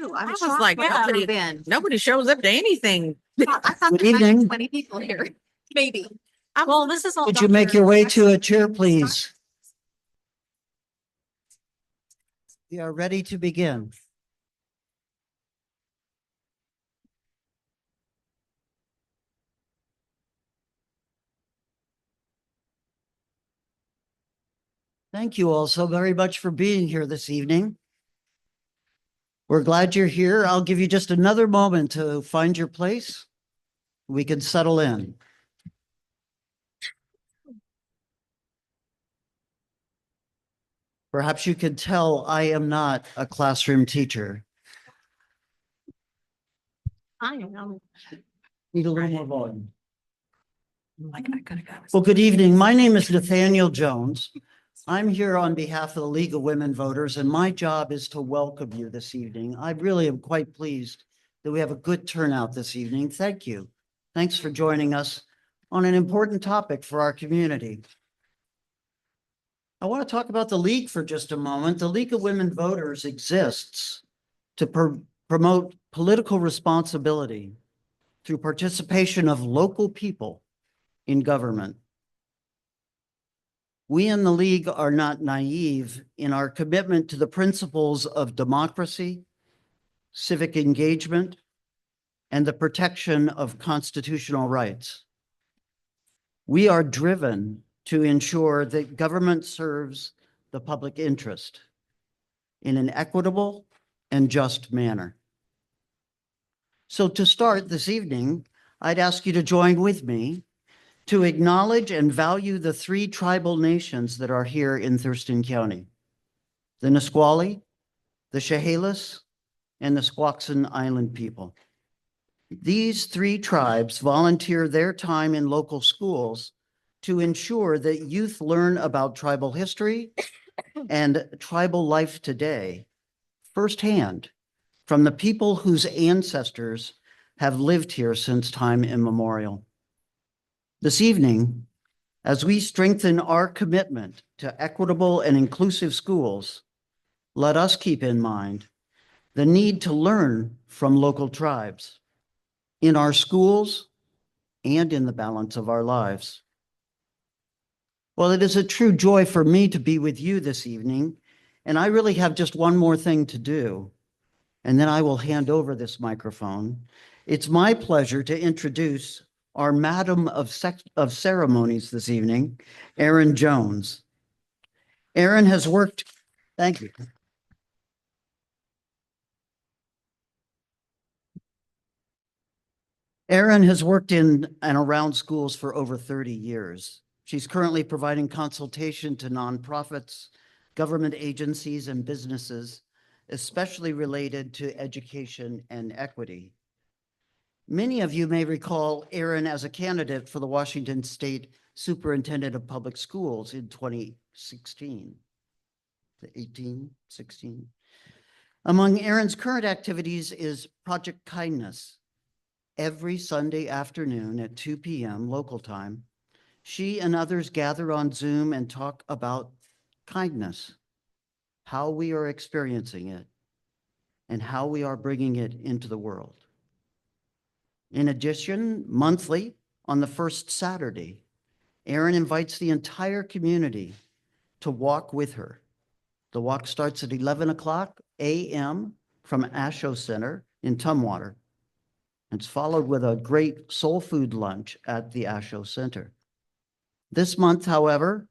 too. I was I was shocked like, when I nobody- drove in. Nobody shows up to anything. I thought Good there might be evening. 20 people here, maybe. Well, this is all. Would you make your way to a chair, please? We are ready to begin. Thank you all so very much for being here this evening. We're glad you're here. I'll give you just another moment to find your place. We can settle in. Perhaps you can tell I am not a classroom teacher. I know. Need a little more volume. Like I could have got. Well, good evening. My name is Nathaniel Jones. I'm here on behalf of the League of Women Voters, and my job is to welcome you this evening. I really am quite pleased that we have a good turnout this evening. Thank you. Thanks for joining us on an important topic for our community. I want to talk about the League for just a moment. The League of Women Voters exists to promote political responsibility through participation of local people in government. We in the League are not naive in our commitment to the principles of democracy, civic engagement, and the protection of constitutional rights. We are driven to ensure that government serves the public interest in an equitable and just manner. So to start this evening, I'd ask you to join with me to acknowledge and value the three tribal nations that are here in Thurston County: the Nisqually, the Chehalis, and the Squaxin Island people. These three tribes volunteer their time in local schools to ensure that youth learn about tribal history and tribal life today firsthand from the people whose ancestors have lived here since time immemorial. This evening, as we strengthen our commitment to equitable and inclusive schools, let us keep in mind the need to learn from local tribes in our schools and in the balance of our lives. Well, it is a true joy for me to be with you this evening, and I really have just one more thing to do, and then I will hand over this microphone. It's my pleasure to introduce our Madam of Ceremonies this evening, Erin Jones. Erin has worked, thank you. Erin has worked in and around schools for over 30 years. She's currently providing consultation to nonprofits, government agencies, and businesses, especially related to education and equity. Many of you may recall Erin as a candidate for the Washington State Superintendent of Public Schools in 2016. 16. Among Erin's current activities is Project Kindness. Every Sunday afternoon at 2 p.m. local time, she and others gather on Zoom and talk about kindness, how we are experiencing it, and how we are bringing it into the world. In addition, monthly, on the first Saturday, Erin invites the entire community to walk with her. The walk starts at 11 o'clock a.m. from Asho Center in Tumwater. It's followed with a great soul food lunch at the Asho Center. This month, however,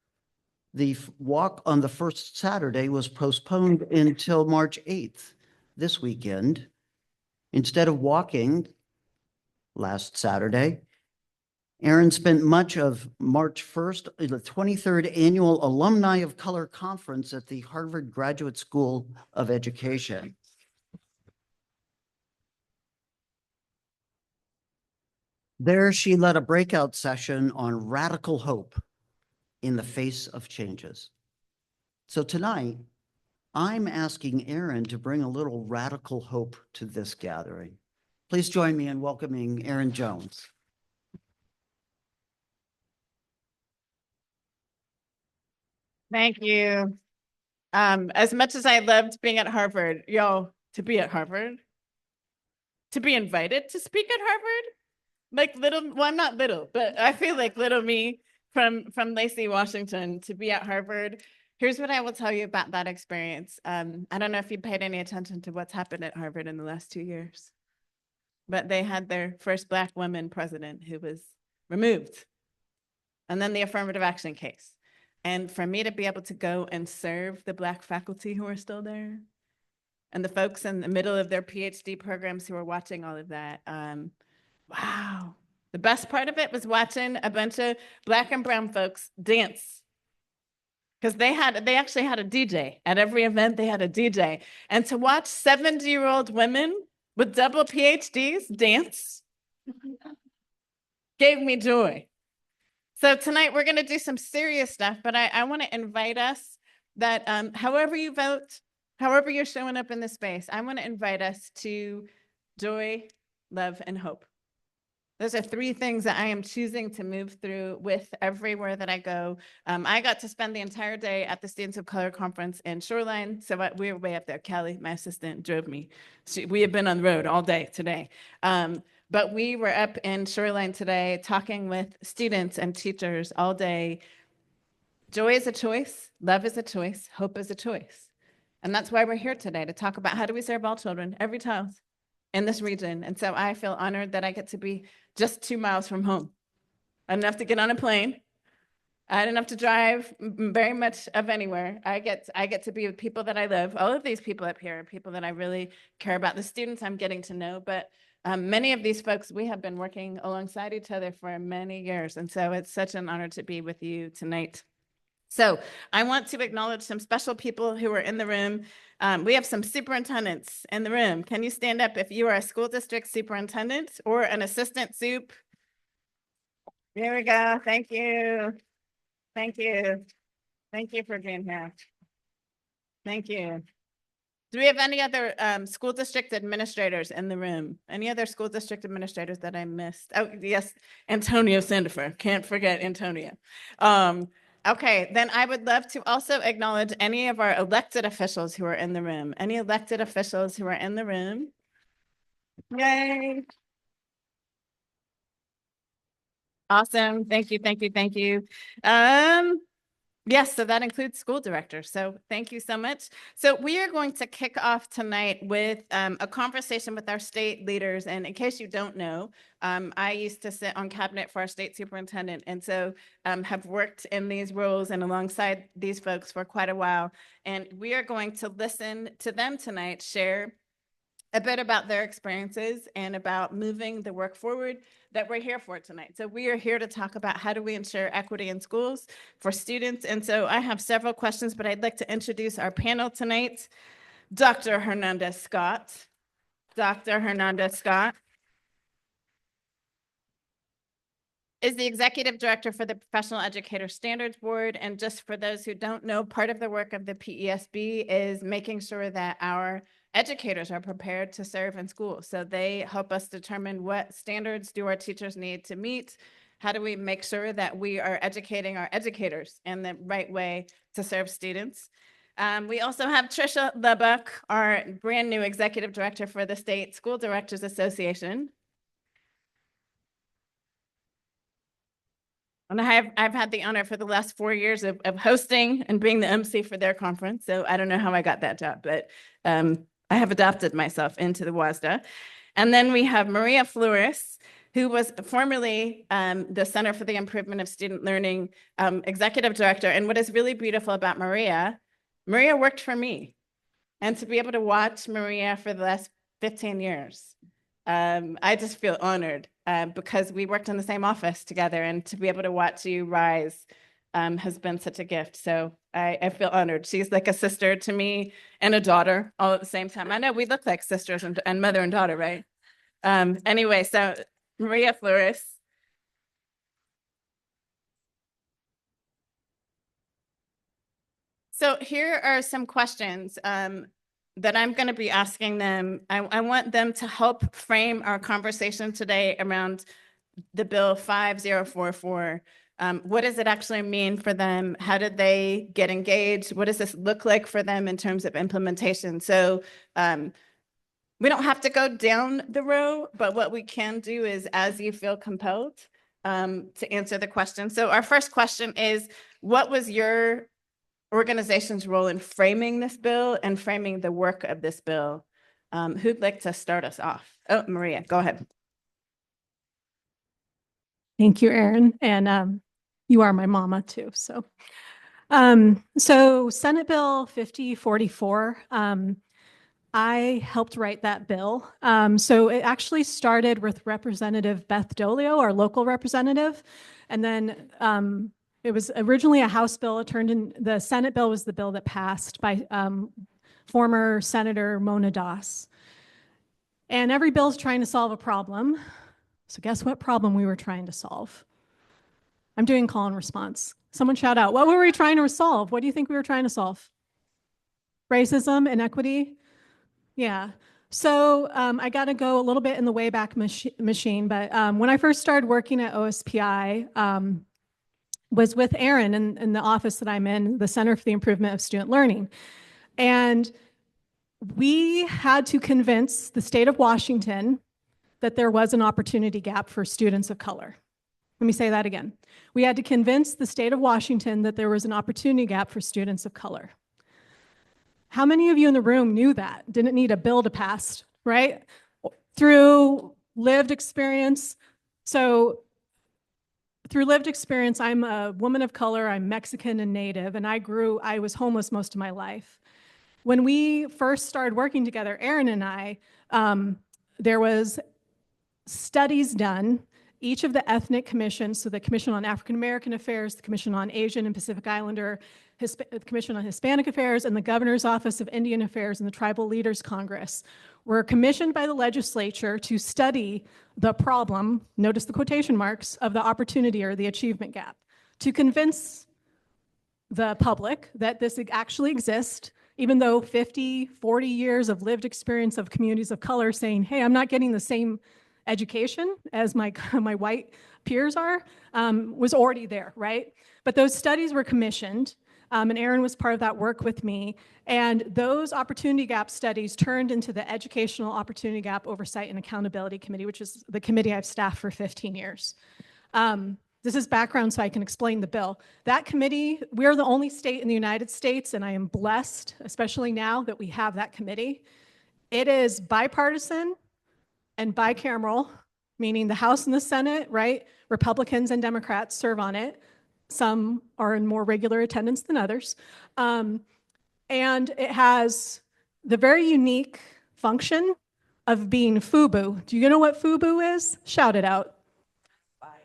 the walk on the first Saturday was postponed until March 8th, this weekend. Instead of walking last Saturday, Erin spent much of March 1st at the 23rd Annual Alumni of Color Conference at the Harvard Graduate School of Education. There, she led a breakout session on radical hope in the face of changes. So tonight, I'm asking Erin to bring a little radical hope to this gathering. Please join me in welcoming Erin Jones. Thank you. As much as I loved being at Harvard, to be at Harvard, to be invited to speak at Harvard. Like well, I'm not little, but I feel like little me from Lacey, Washington, to be at Harvard. Here's what I will tell you about that experience. I don't know if you paid any attention to what's happened at Harvard in the last 2 years, but they had their first Black woman president who was removed, and then the affirmative action case. And for me to be able to go and serve the Black faculty who are still there, and the folks in the middle of their PhD programs who are watching all of that, wow. The best part of it was watching a bunch of Black and brown folks dance. Because they actually had a DJ. At every event, they had a DJ. And to watch 70-year-old women with double PhDs dance gave me joy. So tonight we're going to do some serious stuff, but I want to invite us that however you vote, however you're showing up in this space, I want to invite us to joy, love, and hope. Those are 3 things that I am choosing to move through with everywhere that I go. I got to spend the entire day at the Students of Color Conference in Shoreline. So we were way up there. Callie, my assistant, drove me. We had been on the road all day today. But we were up in Shoreline today talking with students and teachers all day. Joy is a choice. Love is a choice. Hope is a choice. And that's why we're here today, to talk about how do we serve all children, every child in this region. And so I feel honored that I get to be just 2 miles from home. I didn't have to get on a plane. I didn't have to drive very much of anywhere. I get to be with people that I love. All of these people up here are people that I really care about. The students I'm getting to know, but many of these folks, we have been working alongside each other for many years. And so it's such an honor to be with you tonight. So I want to acknowledge some special people who are in the room. We have some superintendents in the room. Can you stand up if you are a school district superintendent or an assistant soup? Here we go. Thank you. Thank you. Thank you for being here. Thank you. Do we have any other school district administrators in the room? Any other school district administrators that I missed? Oh, yes, Antonio Sandifer. Can't forget Antonio. Okay, then I would love to also acknowledge any of our elected officials who are in the room. Any elected officials who are in the room? Yay. Awesome. Thank you, thank you, thank you. Yes, so that includes school directors. So thank you so much. So we are going to kick off tonight with a conversation with our state leaders. And in case you don't know, I used to sit on cabinet for our state superintendent. And so have worked in these roles and alongside these folks for quite a while. And we are going to listen to them tonight, share a bit about their experiences and about moving the work forward that we're here for tonight. So we are here to talk about how do we ensure equity in schools for students. And so I have several questions, but I'd like to introduce our panel tonight. Dr. Hernandez-Scott. Dr. Hernandez-Scott is the executive director for the Professional Educator Standards Board. And just for those who don't know, part of the work of the PESB is making sure that our educators are prepared to serve in schools. So they help us determine what standards do our teachers need to meet. How do we make sure that we are educating our educators in the right way to serve students? We also have Tricia Lebuck, our brand new executive director for the State School Directors Association. And I've had the honor for the last 4 years of hosting and being the MC for their conference. So I don't know how I got that job, but I have adopted myself into the WASDA. And then we have Maria Flores, who was formerly the Center for the Improvement of Student Learning executive director. And what is really beautiful about Maria worked for me. And to be able to watch Maria for the last 15 years, I just feel honored because we worked in the same office together, and to be able to watch you rise has been such a gift. So I feel honored. She's like a sister to me and a daughter all at the same time. I know we look like sisters and mother and daughter, right? Anyway, so Maria Flores. So here are some questions that I'm going to be asking them. I want them to help frame our conversation today around the bill 5044. What does it actually mean for them? How did they get engaged? What does this look like for them in terms of implementation? So We don't have to go down the row, but what we can do is, as you feel compelled, to answer the question. So our first question is, what was your organization's role in framing this bill and framing the work of this bill? Who'd like to start us off? Oh, Maria, go ahead. Thank you, Erin. And you are my mama too. So Senate Bill 5044, I helped write that bill. So it actually started with Representative Beth Dolio, our local representative. And then it was originally a House bill. It turned in, the Senate bill was the bill that passed by former Senator Mona Das. And every bill is trying to solve a problem. So guess what problem we were trying to solve? I'm doing call and response. Someone shout out, what were we trying to solve? What do you think we were trying to solve? Racism, inequity? Yeah. So I got to go a little bit in the Wayback Machine, but when I first started working at OSPI, was with Erin in the office that I'm in, the Center for the Improvement of Student Learning. And we had to convince the state of Washington that there was an opportunity gap for students of color. Let me say that again. We had to convince the state of Washington that there was an opportunity gap for students of color. How many of you in the room knew that? Didn't need a bill to pass, right? Through lived experience. So through lived experience, I'm a woman of color, I'm Mexican and Native, and I was homeless most of my life. When we first started working together, Erin and I, there was studies done. Each of the ethnic commissions, so the Commission on African American Affairs, the Commission on Asian and Pacific Islander, the Commission on Hispanic Affairs, and the Governor's Office of Indian Affairs and the Tribal Leaders Congress were commissioned by the legislature to study the problem, notice the quotation marks, of the opportunity or the achievement gap, to convince the public that this actually exists, even though 50, 40 years of lived experience of communities of color saying, hey, I'm not getting the same education as my white peers are, was already there, right? But those studies were commissioned, and Erin was part of that work with me. And those opportunity gap studies turned into the Educational Opportunity Gap Oversight and Accountability Committee, which is the committee I've staffed for 15 years. This is background so I can explain the bill. That committee, we're the only state in the United States, and I am blessed, especially now, that we have that committee. It is bipartisan and bicameral, meaning the House and the Senate, right? Republicans and Democrats serve on it. Some are in more regular attendance than others. And it has the very unique function of being FUBU. Do you know what FUBU is? Shout it out.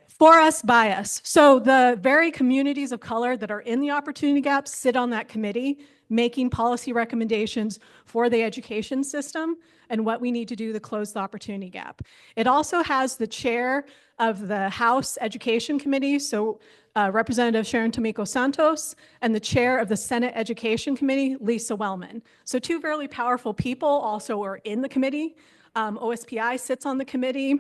For us, by us. So the very communities of color that are in the opportunity gaps sit on that committee, making policy recommendations for the education system and what we need to do to close the opportunity gap. It also has the chair of the House Education Committee, so Representative Sharon Tomiko Santos, and the chair of the Senate Education Committee, Lisa Wellman. So two very powerful people also are in the committee. OSPI sits on the committee.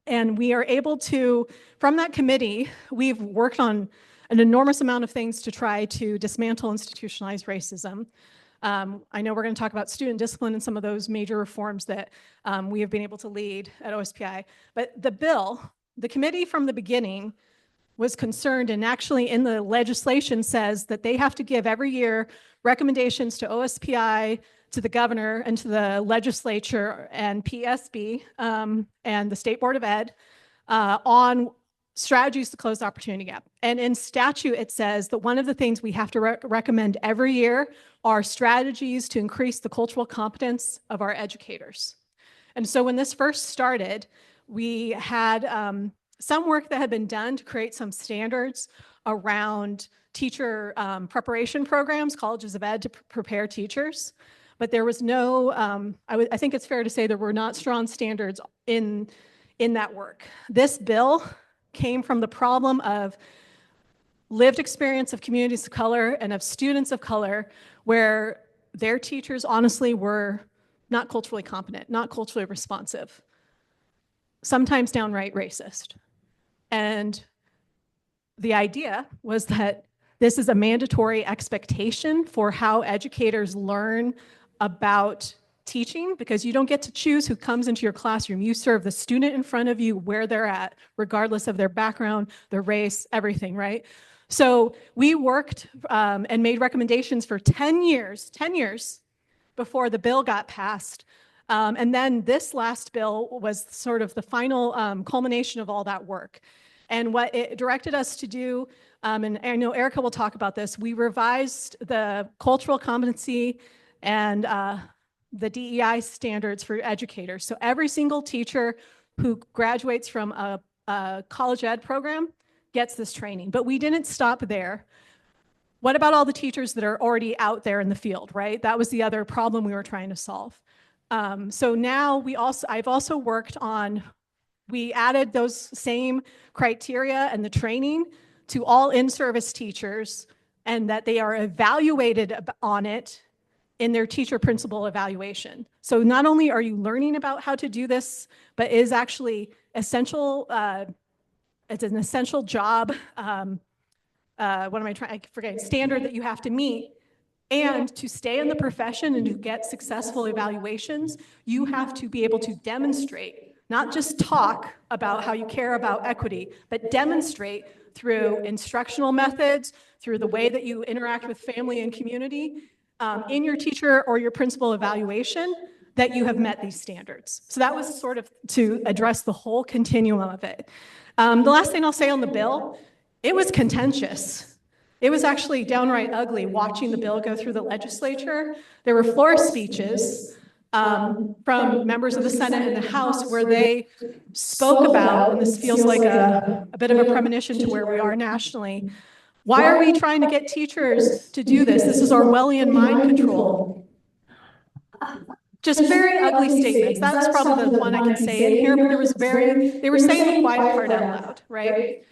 And we are able to, from that committee, we've worked on an enormous amount of things to try to dismantle institutionalized racism. I know we're going to talk about student discipline and some of those major reforms that we have been able to lead at OSPI. But the bill, the committee from the beginning was concerned, and actually in the legislation says that they have to give every year recommendations to OSPI, to the governor, and to the legislature and PSB and the State Board of Ed on strategies to close the opportunity gap. And in statute, it says that one of the things we have to recommend every year are strategies to increase the cultural competence of our educators. And so when this first started, we had some work that had been done to create some standards around teacher preparation programs, colleges of ed to prepare teachers. But there was no, I think it's fair to say there were not strong standards in that work. This bill came from the problem of lived experience of communities of color and of students of color where their teachers honestly were not culturally competent, not culturally responsive, sometimes downright racist. And the idea was that this is a mandatory expectation for how educators learn about teaching because you don't get to choose who comes into your classroom. You serve the student in front of you where they're at, regardless of their background, their race, everything, right? So we worked and made recommendations for 10 years before the bill got passed. And then this last bill was sort of the final culmination of all that work. And what it directed us to do, and I know Erica will talk about this, we revised the cultural competency and the DEI standards for educators. So every single teacher who graduates from a college ed program gets this training. But we didn't stop there. What about all the teachers that are already out there in the field, right? That was the other problem we were trying to solve. So now I've also worked on, we added those same criteria and the training to all in-service teachers, and that they are evaluated on it in their teacher principal evaluation. So not only are you learning about how to do this, but it is actually essential, it's an essential job, standard that you have to meet. And to stay in the profession and to get successful evaluations, you have to be able to demonstrate, not just talk about how you care about equity, but demonstrate through instructional methods, through the way that you interact with family and community, in your teacher or your principal evaluation, that you have met these standards. So that was sort of to address the whole continuum of it. The last thing I'll say on the bill, it was contentious. It was actually downright ugly watching the bill go through the legislature. There were floor speeches from members of the Senate and the House where they spoke about, and this feels like a bit of a premonition to where we are nationally, why are we trying to get teachers to do this? This is Orwellian mind control. Just very ugly statements. That's probably the one I can say in here, but they were saying the quiet part out loud, right?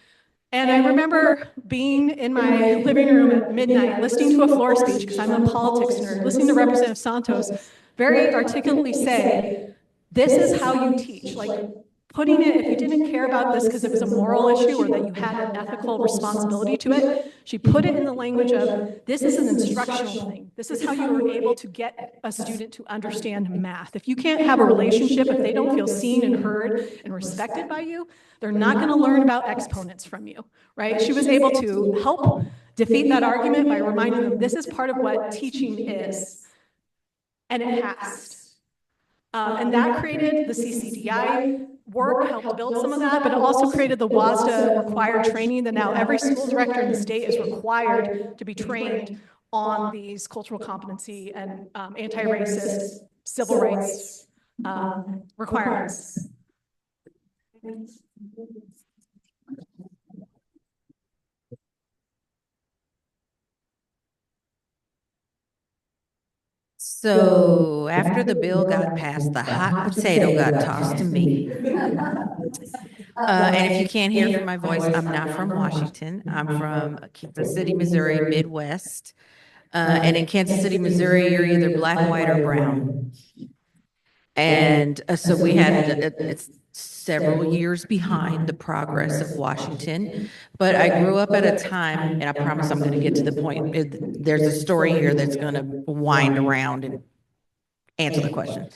And I remember being in my living room at midnight, listening to a floor speech, because I'm a politics nerd, listening to Representative Santos very articulately say, this is how you teach. Like, putting it, if you didn't care about this because it was a moral issue or that you had an ethical responsibility to it, she put it in the language of, this is an instructional thing. This is how you were able to get a student to understand math. If you can't have a relationship, if they don't feel seen and heard and respected by you, they're not going to learn about exponents from you, right? She was able to help defeat that argument by reminding them this is part of what teaching is, and it passed. And that created the CCDI work, helped build some of that, but it also created the WASDA required training that now every school director in the state is required to be trained on these cultural competency and anti-racist civil rights requirements. So after the bill got passed, the hot potato got tossed to me. And if you can't hear from my voice, I'm not from Washington. I'm from Kansas City, Missouri, Midwest. And in Kansas City, Missouri, you're either black, white, or brown. And so we had it's several years behind the progress of Washington. But I grew up at a time, and I promise I'm going to get to the point. There's a story here that's going to wind around and answer the question.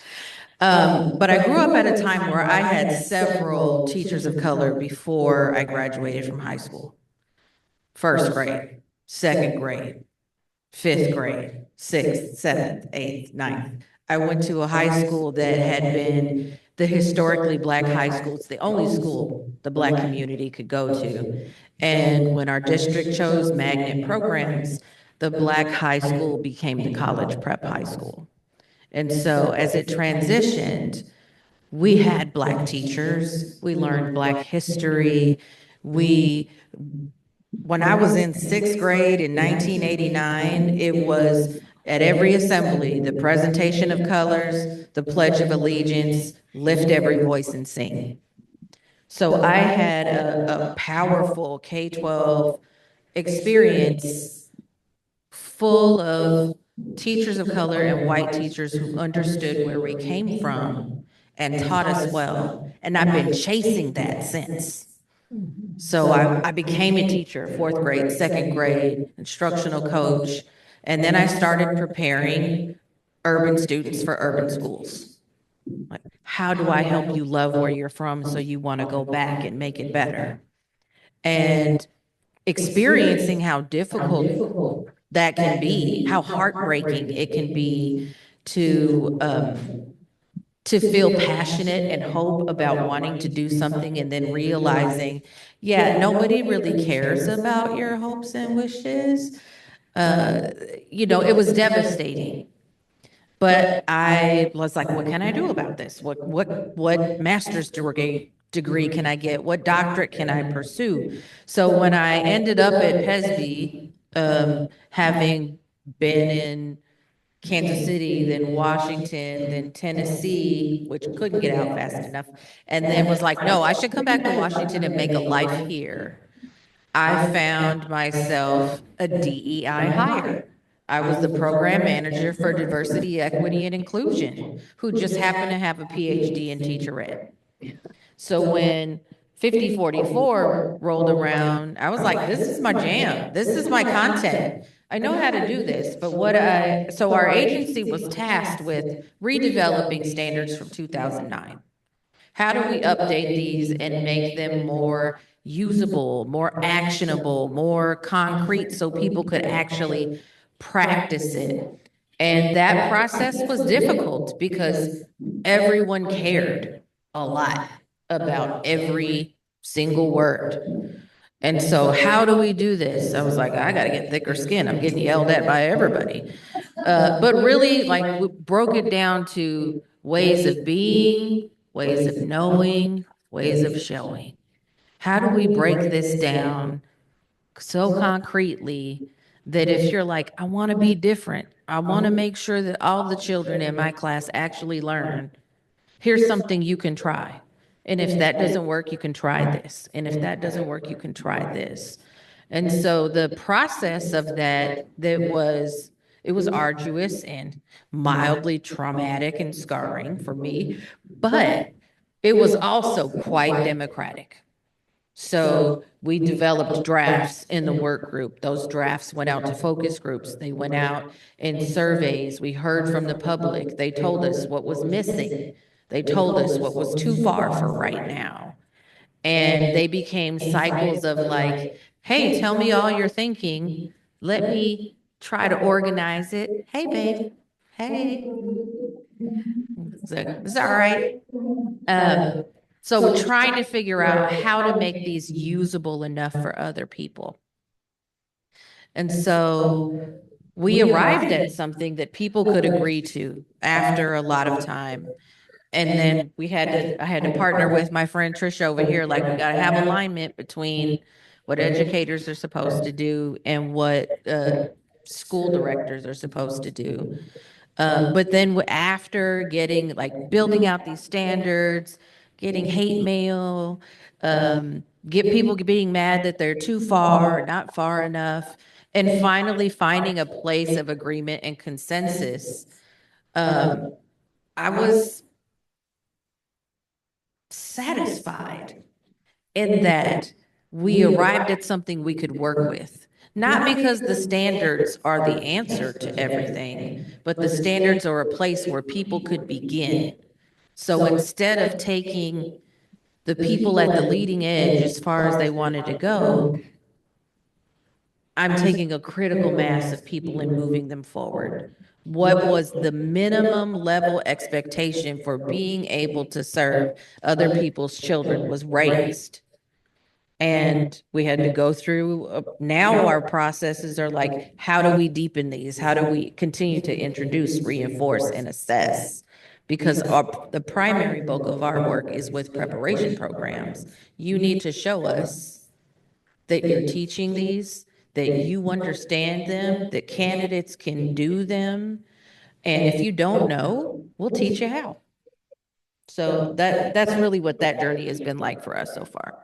But I grew up at a time where I had several teachers of color before I graduated from high school. First grade, second grade, fifth grade, sixth, seventh, eighth, ninth. I went to a high school that had been the historically black high school. It's the only school the black community could go to. And when our district chose magnet programs, the black high school became the college prep high school. And so as it transitioned, we had black teachers, we learned black history. When I was in sixth grade in 1989, it was at every assembly, the presentation of colors, the Pledge of Allegiance, lift every voice and sing. So I had a powerful K-12 experience full of teachers of color and white teachers who understood where we came from and taught us well. And I've been chasing that since. So I became a teacher, fourth grade, second grade, instructional coach. And then I started preparing urban students for urban schools. Like, how do I help you love where you're from so you want to go back and make it better? And experiencing how difficult that can be, how heartbreaking it can be to feel passionate and hope about wanting to do something and then realizing, yeah, nobody really cares about your hopes and wishes. It was devastating. But I was like, what can I do about this? What master's degree can I get? What doctorate can I pursue? So when I ended up at PESB, having been in Kansas City, then Washington, then Tennessee, which couldn't get out fast enough, and then was like, no, I should come back to Washington and make a life here. I found myself a DEI hire. I was the program manager for diversity, equity, and inclusion, who just happened to have a PhD in teacher ed. So when 5044 rolled around, I was like, this is my jam. This is my content. I know how to do this, but so our agency was tasked with redeveloping standards from 2009. How do we update these and make them more usable, more actionable, more concrete so people could actually practice it? And that process was difficult because everyone cared a lot about every single word. And so, how do we do this? I was like, I got to get thicker skin. I'm getting yelled at by everybody. But really, like, we broke it down to ways of being, ways of knowing, ways of showing. How do we break this down so concretely that if you're like, I want to be different, I want to make sure that all the children in my class actually learn, here's something you can try. And if that doesn't work, you can try this. And if that doesn't work, you can try this. And so the process of it was arduous and mildly traumatic and scarring for me, but it was also quite democratic. So we developed drafts in the work group. Those drafts went out to focus groups. They went out in surveys. We heard from the public. They told us what was missing. They told us what was too far for right now. And they became cycles of like, hey, tell me all you're thinking. Let me try to organize it. Hey, babe. Hey. Is that all right? So we're trying to figure out how to make these usable enough for other people. And so we arrived at something that people could agree to after a lot of time. And then I had to partner with my friend Trisha over here. Like, we got to have alignment between what educators are supposed to do and what school directors are supposed to do. But then after getting, like, building out these standards, getting hate mail, get people being mad that they're too far or not far enough, and finally finding a place of agreement and consensus, I was satisfied in that we arrived at something we could work with. Not because the standards are the answer to everything, but the standards are a place where people could begin. So instead of taking the people at the leading edge as far as they wanted to go, I'm taking a critical mass of people and moving them forward. What was the minimum level expectation for being able to serve other people's children was raised. And we had to go through, now our processes are like, how do we deepen these? How do we continue to introduce, reinforce, and assess? Because the primary bulk of our work is with preparation programs. You need to show us that you're teaching these, that you understand them, that candidates can do them. And if you don't know, we'll teach you how. So that's really what that journey has been like for us so far.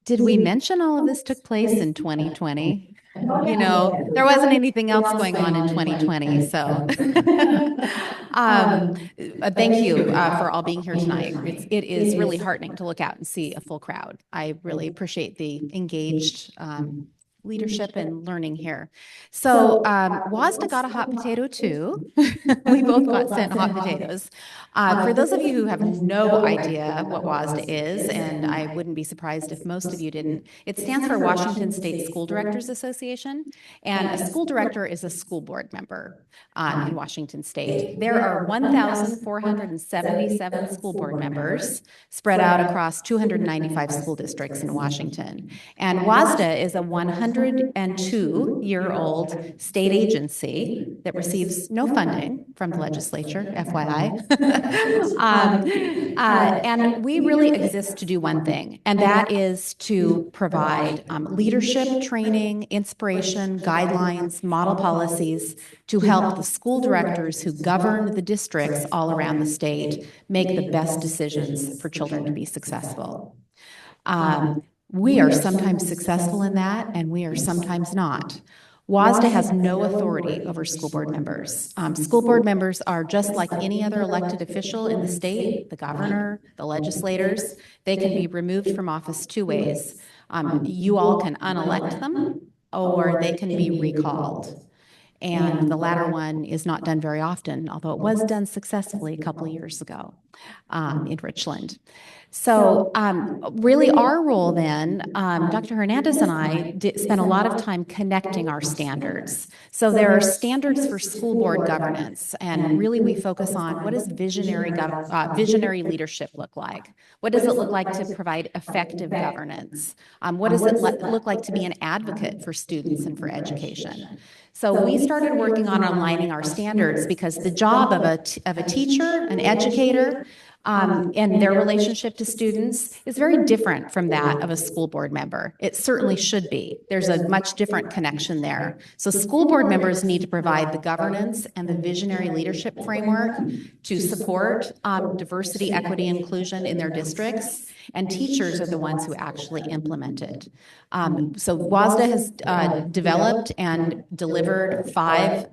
Did we mention all of this took place in 2020? You know, there wasn't anything else going on in 2020. So thank you for all being here tonight. It is really heartening to look out and see a full crowd. I really appreciate the engaged leadership and learning here. So WASDA got a hot potato too. We both got sent hot potatoes. For those of you who have no idea what WASDA is, and I wouldn't be surprised if most of you didn't, it stands for Washington State School Directors Association, and a school director is a school board member in Washington State. There are 1,477 school board members spread out across 295 school districts in Washington. And WASDA is a 102-year-old state agency that receives no funding from the legislature, FYI. And we really exist to do one thing, and that is to provide leadership training, inspiration, guidelines, model policies to help the school directors who govern the districts all around the state make the best decisions for children to be successful. We are sometimes successful in that, and we are sometimes not. WASDA has no authority over school board members. School board members are just like any other elected official in the state, the governor, the legislators. They can be removed from office two ways. You all can unelect them, or they can be recalled. And the latter one is not done very often, although it was done successfully a couple of years ago in Richland. So really our role then, Dr. Hernandez and I spent a lot of time connecting our standards. So there are standards for school board governance, and really we focus on what does visionary leadership look like? What does it look like to provide effective governance? What does it look like to be an advocate for students and for education? So we started working on aligning our standards because the job of a teacher, an educator, and their relationship to students is very different from that of a school board member. It certainly should be. There's a much different connection there. So school board members need to provide the governance and the visionary leadership framework to support diversity, equity, inclusion in their districts, and teachers are the ones who actually implement it. So WASDA has developed and delivered 5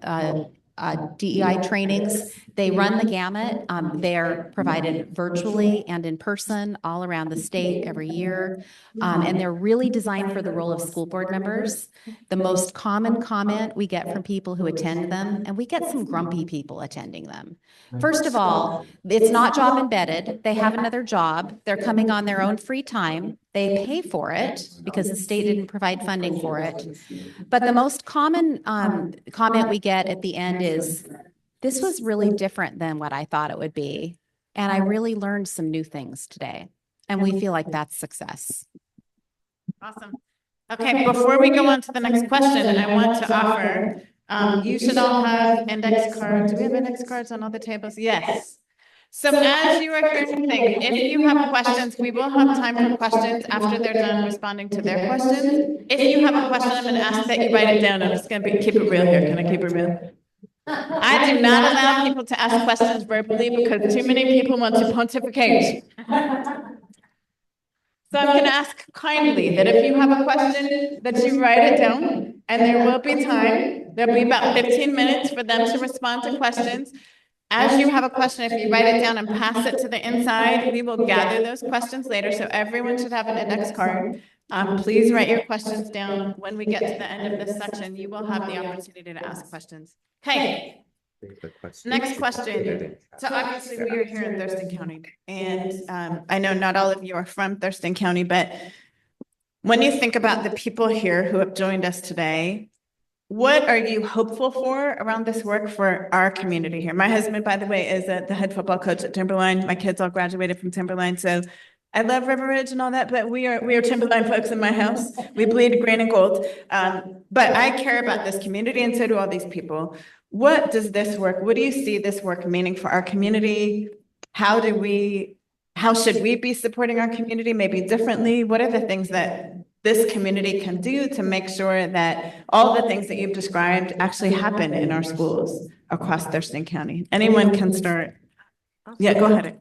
DEI trainings. They run the gamut. They're provided virtually and in person all around the state every year. And they're really designed for the role of school board members. The most common comment we get from people who attend them, and we get some grumpy people attending them. First of all, it's not job embedded. They have another job. They're coming on their own free time. They pay for it because the state didn't provide funding for it. But the most common comment we get at the end is, this was really different than what I thought it would be. And I really learned some new things today. And we feel like that's success. Awesome. Okay, before we go on to the next question, I want to offer, you should all have index cards. Do we have index cards on all the tables? Yes. So as you are hearing things, if you have questions, we will have time for questions after they're done responding to their questions. If you have a question, I'm going to ask that you write it down. I'm just going to keep it real here. Can I keep it real? I do not allow people to ask questions verbally because too many people want to pontificate. So I'm going to ask kindly that if you have a question, that you write it down, and there will be time. There'll be about 15 minutes for them to respond to questions. As you have a question, if you write it down and pass it to the inside, we will gather those questions later. So everyone should have an index card. Please write your questions down. When we get to the end of this section, you will have the opportunity to ask questions. Okay. Next question. So obviously we are here in Thurston County, and I know not all of you are from Thurston County, but when you think about the people here who have joined us today, what are you hopeful for around this work for our community here? My husband, by the way, is the head football coach at Timberline. My kids all graduated from Timberline, so I love River Ridge and all that, but we are Timberline folks in my house. We bleed green and gold. But I care about this community, and so do all these people. What does this work, what do you see this work meaning for our community? How should we be supporting our community maybe differently? What are the things that this community can do to make sure that all the things that you've described actually happen in our schools across Thurston County? Anyone can start. Yeah, go ahead.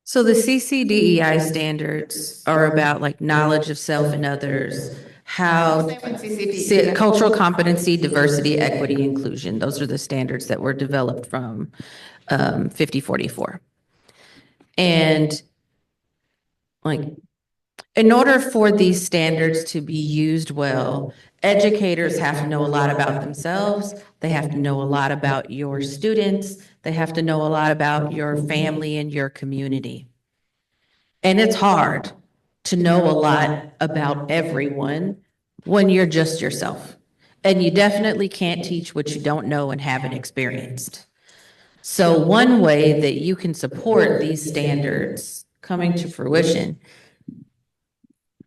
So the CCDEI standards are about like knowledge of self and others, cultural competency, diversity, equity, inclusion. Those are the standards that were developed from 5044. And like in order for these standards to be used well, educators have to know a lot about themselves. They have to know a lot about your students. They have to know a lot about your family and your community. And it's hard to know a lot about everyone when you're just yourself. And you definitely can't teach what you don't know and haven't experienced. So one way that you can support these standards coming to fruition,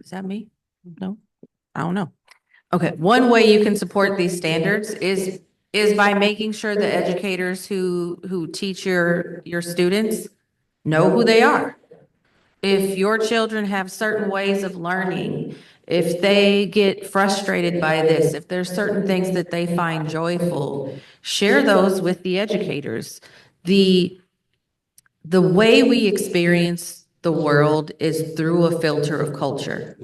is that me? No, I don't know. Okay, one way you can support these standards is by making sure the educators who teach your students know who they are. If your children have certain ways of learning, if they get frustrated by this, if there's certain things that they find joyful, share those with the educators. The way we experience the world is through a filter of culture.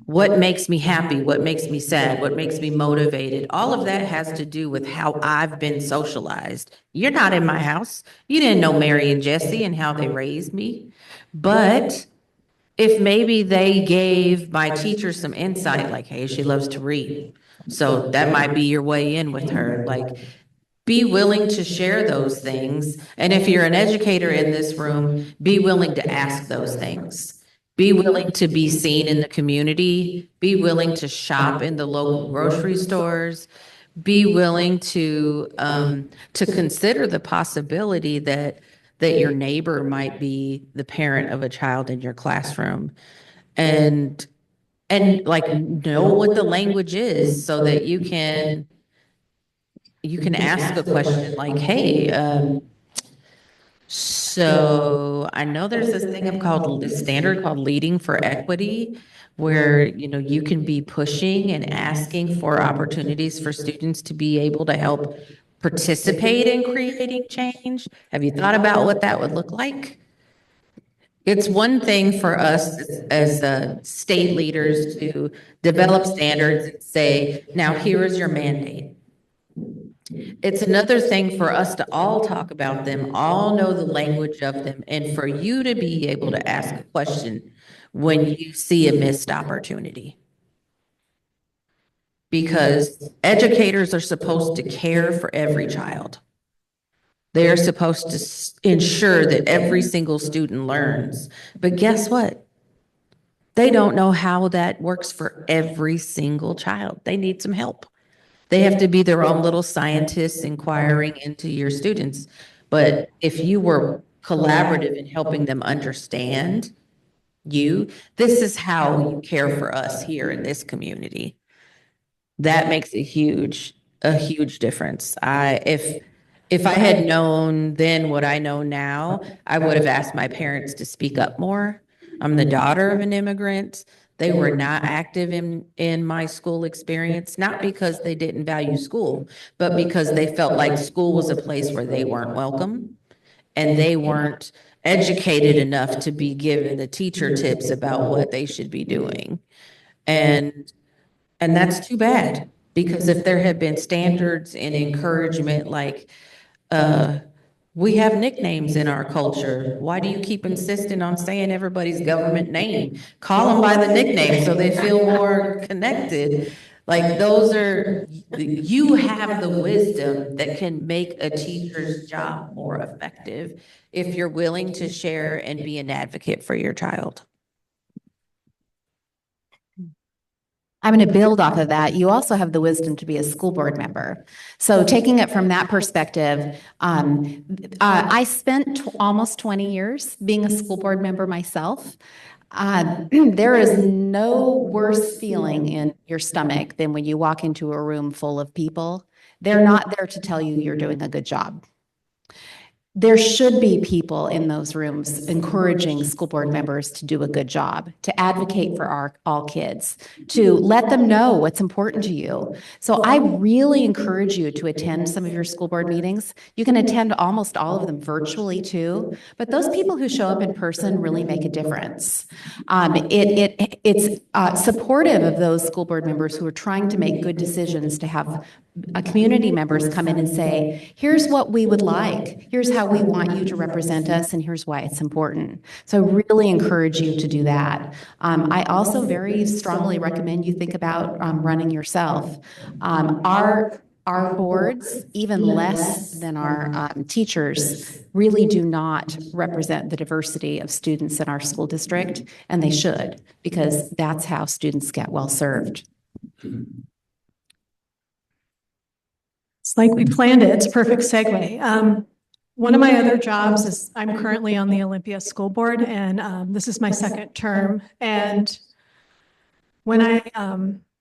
What makes me happy? What makes me sad? What makes me motivated? All of that has to do with how I've been socialized. You're not in my house. You didn't know Mary and Jesse and how they raised me. But if maybe they gave my teacher some insight, like, hey, she loves to read. So that might be your way in with her. Like, be willing to share those things. And if you're an educator in this room, be willing to ask those things. Be willing to be seen in the community. Be willing to shop in the local grocery stores. Be willing to consider the possibility that your neighbor might be the parent of a child in your classroom, and like know what the language is so that you can ask a question like, hey, so I know there's this thing called this standard called leading for equity, where you can be pushing and asking for opportunities for students to be able to help participate in creating change. Have you thought about what that would look like? It's one thing for us as state leaders to develop standards and say, now here is your mandate. It's another thing for us to all talk about them, all know the language of them, and for you to be able to ask a question when you see a missed opportunity. Because educators are supposed to care for every child. They are supposed to ensure that every single student learns. But guess what? They don't know how that works for every single child. They need some help. They have to be their own little scientists inquiring into your students. But if you were collaborative in helping them understand this is how you care for us here in this community. That makes a huge difference. If I had known then what I know now, I would have asked my parents to speak up more. I'm the daughter of an immigrant. They were not active in my school experience, not because they didn't value school, but because they felt like school was a place where they weren't welcome and they weren't educated enough to be given the teacher tips about what they should be doing. And that's too bad, because if there had been standards and encouragement, like, we have nicknames in our culture. Why do you keep insisting on saying everybody's government name? Call them by the nickname so they feel more connected. Like, you have the wisdom that can make a teacher's job more effective if you're willing to share and be an advocate for your child. I'm going to build off of that. You also have the wisdom to be a school board member. So taking it from that perspective, I spent almost 20 years being a school board member myself. There is no worse feeling in your stomach than when you walk into a room full of people. They're not there to tell you you're doing a good job. There should be people in those rooms encouraging school board members to do a good job, to advocate for all kids, to let them know what's important to you. So I really encourage you to attend some of your school board meetings. You can attend almost all of them virtually too, but those people who show up in person really make a difference. It's supportive of those school board members who are trying to make good decisions to have community members come in and say, here's what we would like, here's how we want you to represent us, and here's why it's important. So I really encourage you to do that. I also very strongly recommend you think about running yourself. Our boards, even less than our teachers, really do not represent the diversity of students in our school district, and they should, because that's how students get well served. It's like we planned it. It's a perfect segue. One of my other jobs is I'm currently on the Olympia School Board, and this is my second term. And when I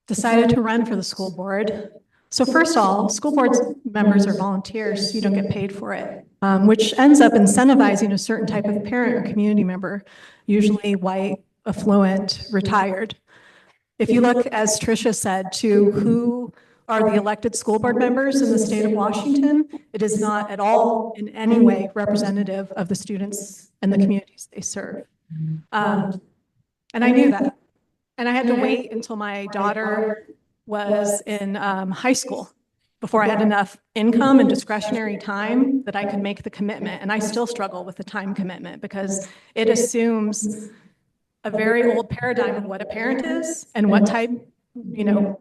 decided to run for the school board, so first of all, school board members are volunteers, so you don't get paid for it, which ends up incentivizing a certain type of parent or community member, usually white, affluent, retired. If you look, as Tricia said, to who are the elected school board members in the state of Washington, it is not at all in any way representative of the students and the communities they serve. And I knew that. And I had to wait until my daughter was in high school before I had enough income and discretionary time that I could make the commitment. And I still struggle with the time commitment because it assumes a very old paradigm of what a parent is and what type,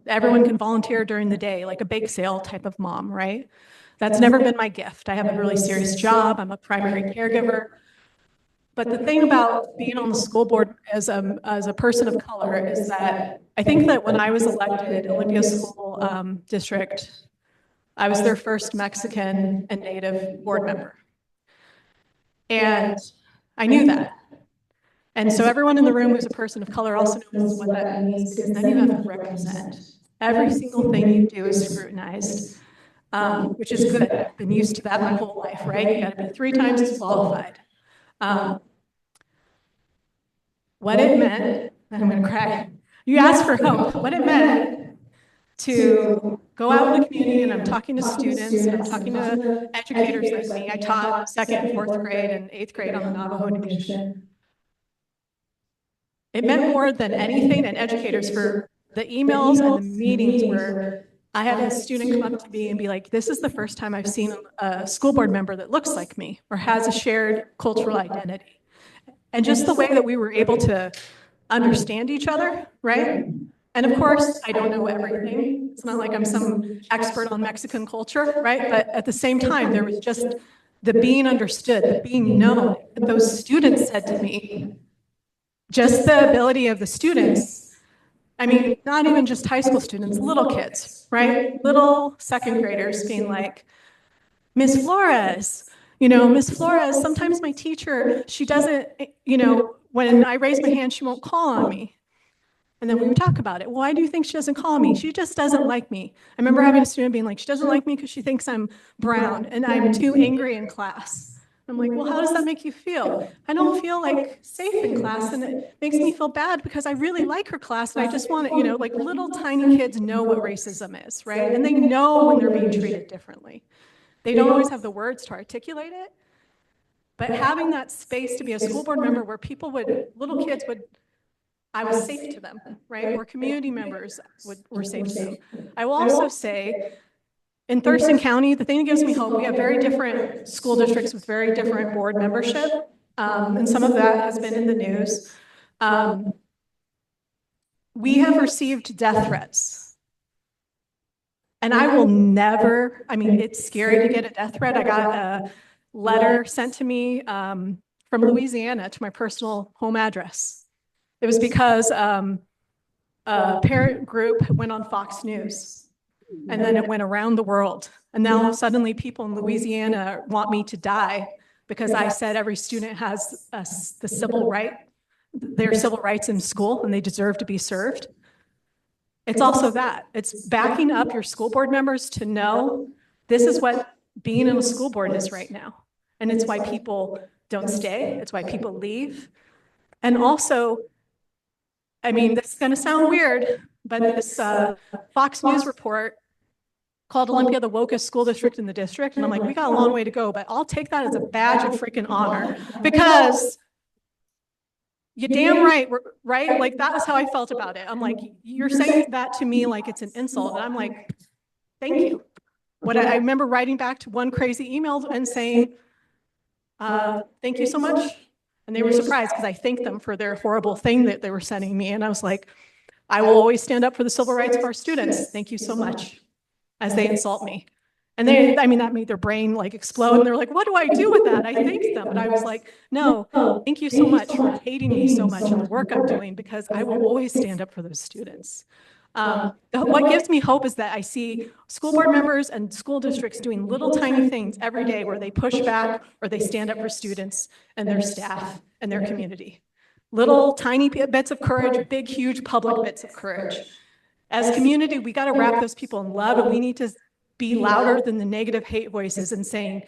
everyone can volunteer during the day, like a bake sale type of mom, right? That's never been my gift. I have a really serious job. I'm a primary caregiver. But the thing about being on the school board as a person of color is that I think that when I was elected Olympia School District, I was their first Mexican and Native board member. And I knew that. And so everyone in the room who's a person of color also knows what that means, because then you have to represent. Every single thing you do is scrutinized, which is good. I've been used to that my whole life, right? You got to be 3 times as qualified. What it meant, and I'm going to cry. You asked for hope. What it meant to go out in the community, and I'm talking to students, and I'm talking to educators like me. I taught 2nd and 4th grade and 8th grade on the Navajo Nation. It meant more than anything, and educators, for the emails and the meetings where I had a student come up to me and be like, this is the first time I've seen a school board member that looks like me or has a shared cultural identity. And just the way that we were able to understand each other, right? And of course, I don't know everything. It's not like I'm some expert on Mexican culture, right? But at the same time, there was just the being understood, the being known. Those students said to me, just the ability of the students, I mean, not even just high school students, little kids, right? Little 2nd graders being like, Miss Flores, Miss Flores, sometimes my teacher, she doesn't, when I raise my hand, she won't call on me. And then we would talk about it. Why do you think she doesn't call me? She just doesn't like me. I remember having a student being like, she doesn't like me because she thinks I'm brown and I'm too angry in class. I'm like, well, how does that make you feel? I don't feel like safe in class, and it makes me feel bad because I really like her class, and I just want to, like little tiny kids know what racism is, right? And they know when they're being treated differently. They don't always have the words to articulate it, but having that space to be a school board member where little kids would, I was safe to them, right? Where community members were safe to them. I will also say, in Thurston County, the thing that gives me hope, we have very different school districts with very different board membership, and some of that has been in the news. We have received death threats. And I will never, it's scary to get a death threat. I got a letter sent to me from Louisiana to my personal home address. It was because a parent group went on Fox News. And then it went around the world. And now suddenly people in Louisiana want me to die because I said every student has the civil right, their civil rights in school, and they deserve to be served. It's also that. It's backing up your school board members to know this is what being in a school board is right now. And it's why people don't stay. It's why people leave. And also, this is going to sound weird, but this Fox News report called Olympia the wokest school district in the district. And I'm like, we got a long way to go, but I'll take that as a badge of freaking honor, because you're damn right, right? Like, that was how I felt about it. I'm like, you're saying that to me like it's an insult. And I'm like, thank you. What I remember writing back to one crazy email and saying, thank you so much. And they were surprised because I thanked them for their horrible thing that they were sending me. And I was like, I will always stand up for the civil rights of our students. Thank you so much, as they insult me. And they, I mean, that made their brain like explode. And they're like, what do I do with that? I thanked them. And I was like, no, thank you so much for hating me so much and the work I'm doing, because I will always stand up for those students. What gives me hope is that I see school board members and school districts doing little tiny things every day where they push back or they stand up for students and their staff and their community. Little tiny bits of courage, big, huge public bits of courage. As community, we got to wrap those people in love, and we need to be louder than the negative hate voices and saying,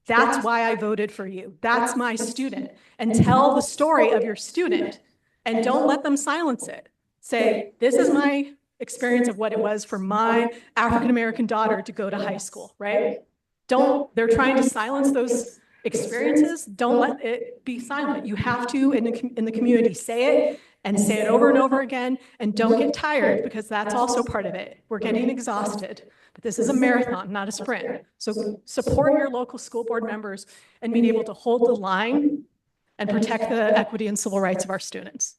that's why I voted for you. That's my student. And tell the story of your student, and don't let them silence it. Say, this is my experience of what it was for my African-American daughter to go to high school, right? They're trying to silence those experiences. Don't let it be silent. You have to, in the community, say it and say it over and over again, and don't get tired, because that's also part of it. We're getting exhausted, but this is a marathon, not a sprint. So support your local school board members and being able to hold the line and protect the equity and civil rights of our students.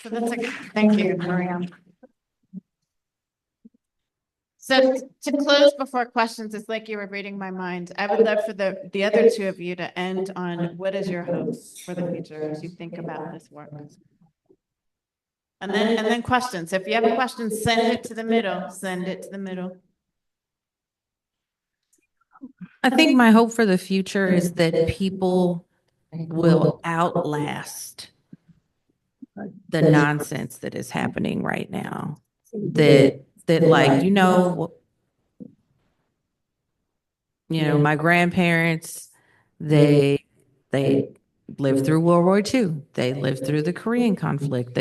So that's a, thank you, Maria. So to close before questions, it's like you were reading my mind. I would love for the other two of you to end on what is your hope for the future as you think about this work. And then questions. If you have a question, send it to the middle. Send it to the middle. I think my hope for the future is that people will outlast the nonsense that is happening right now. That like, my grandparents, they lived through World War II. They lived through the Korean conflict.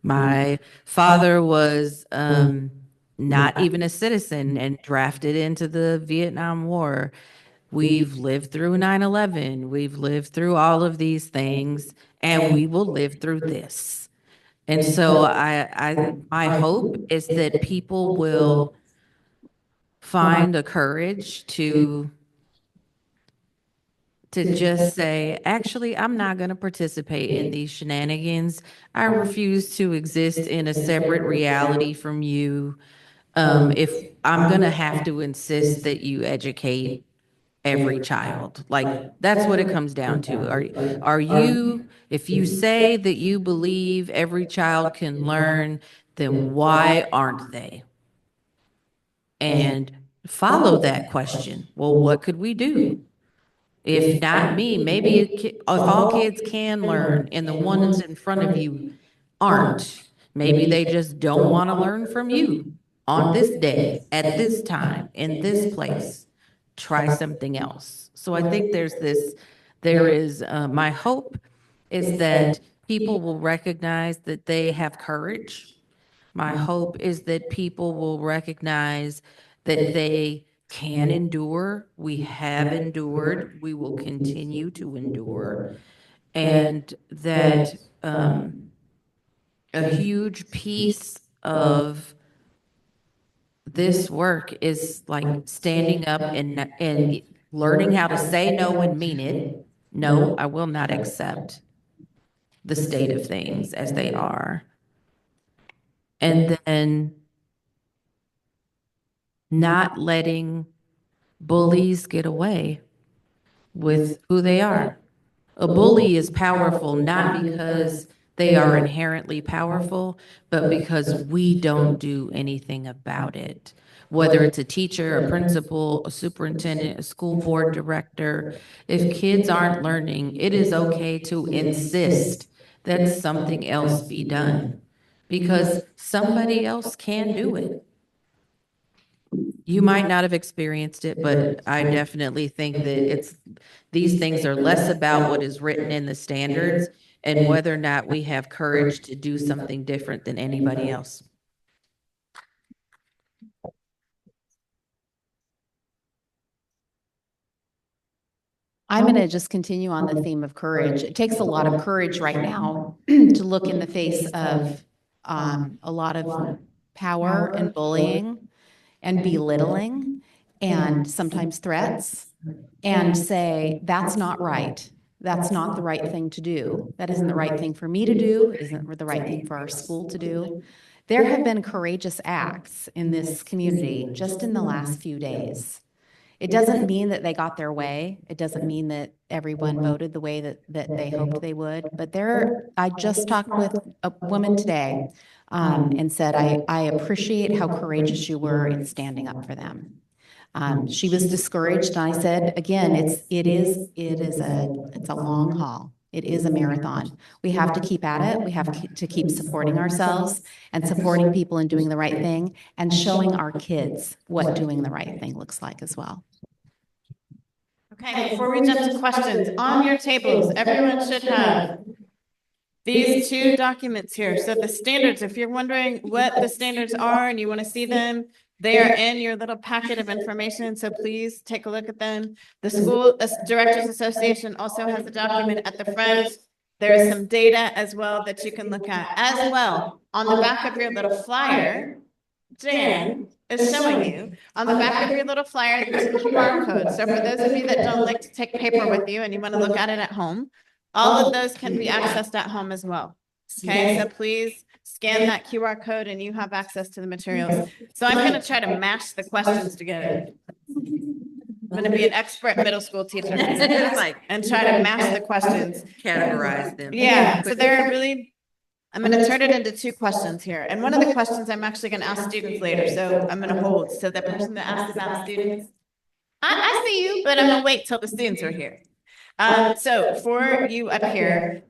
My father was not even a citizen and drafted into the Vietnam War. We've lived through 9/11. We've lived through all of these things, and we will live through this. And so my hope is that people will find the courage to just say, actually, I'm not going to participate in these shenanigans. I refuse to exist in a separate reality from you. If I'm going to have to insist that you educate every child, like that's what it comes down to. Are you, if you say that you believe every child can learn, then why aren't they? And follow that question. Well, what could we do? If not me, maybe if all kids can learn and the ones in front of you aren't, maybe they just don't want to learn from you on this day, at this time, in this place. Try something else. So I think my hope is that people will recognize that they have courage. My hope is that people will recognize that they can endure. We have endured. We will continue to endure. And that a huge piece of this work is like standing up and learning how to say no and mean it. No, I will not accept the state of things as they are. And then not letting bullies get away with who they are. A bully is powerful not because they are inherently powerful, but because we don't do anything about it. Whether it's a teacher, a principal, a superintendent, a school board director, if kids aren't learning, it is okay to insist that something else be done because somebody else can do it. You might not have experienced it, but I definitely think that these things are less about what is written in the standards and whether or not we have courage to do something different than anybody else. I'm going to just continue on the theme of courage. It takes a lot of courage right now to look in the face of a lot of power and bullying and belittling and sometimes threats and say, that's not right. That's not the right thing to do. That isn't the right thing for me to do. It isn't the right thing for our school to do. There have been courageous acts in this community just in the last few days. It doesn't mean that they got their way. It doesn't mean that everyone voted the way that they hoped they would. But I just talked with a woman today and said, I appreciate how courageous you were in standing up for them. She was discouraged, and I said, again, it's a long haul. It is a marathon. We have to keep at it. We have to keep supporting ourselves and supporting people in doing the right thing and showing our kids what doing the right thing looks like as well. Okay, before we jump to questions, on your tables, everyone should have these two documents here. So the standards, if you're wondering what the standards are and you want to see them, they are in your little packet of information. So please take a look at them. The School Directors Association also has a document at the front. There is some data as well that you can look at. As well, on the back of your little flyer, Jan is showing you, on the back of your little flyer, there's a QR code. So for those of you that don't like to take paper with you and you want to look at it at home, all of those can be accessed at home as well. Okay, so please scan that QR code and you have access to the materials. So I'm going to try to mash the questions together. I'm going to be an expert middle school teacher and try to mash the questions. Categorize them. Yeah, so they're really, I'm going to turn it into two questions here. And one of the questions I'm actually going to ask students later. So I'm going to hold. So the person that asked about students, I see you, but I'm going to wait till the students are here. So for you up here,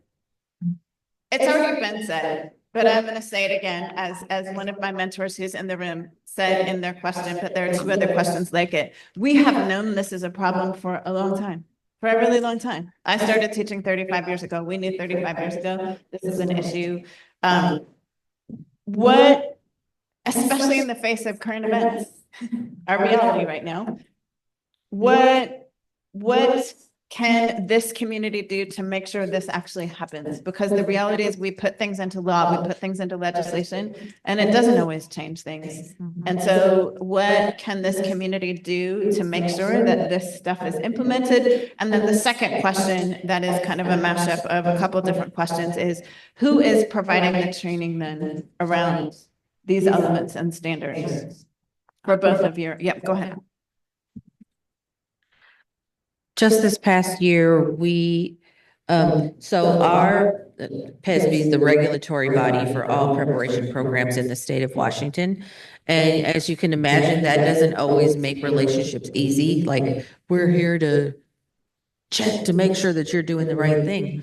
it's already been said, but I'm going to say it again as one of my mentors who's in the room said in their question, but there are two other questions like it. We have known this is a problem for a long time. For a really long time. I started teaching 35 years ago. We knew 35 years ago this is an issue. What, especially in the face of current events, our reality right now, what can this community do to make sure this actually happens? Because the reality is we put things into law, we put things into legislation, and it doesn't always change things. And so what can this community do to make sure that this stuff is implemented? And then the second question that is kind of a mashup of a couple different questions is, who is providing the training then around these elements and standards? For both of your, yep, go ahead. Just this past year, so our PESB is the regulatory body for all preparation programs in the state of Washington. And as you can imagine, that doesn't always make relationships easy. Like, we're here to check to make sure that you're doing the right thing.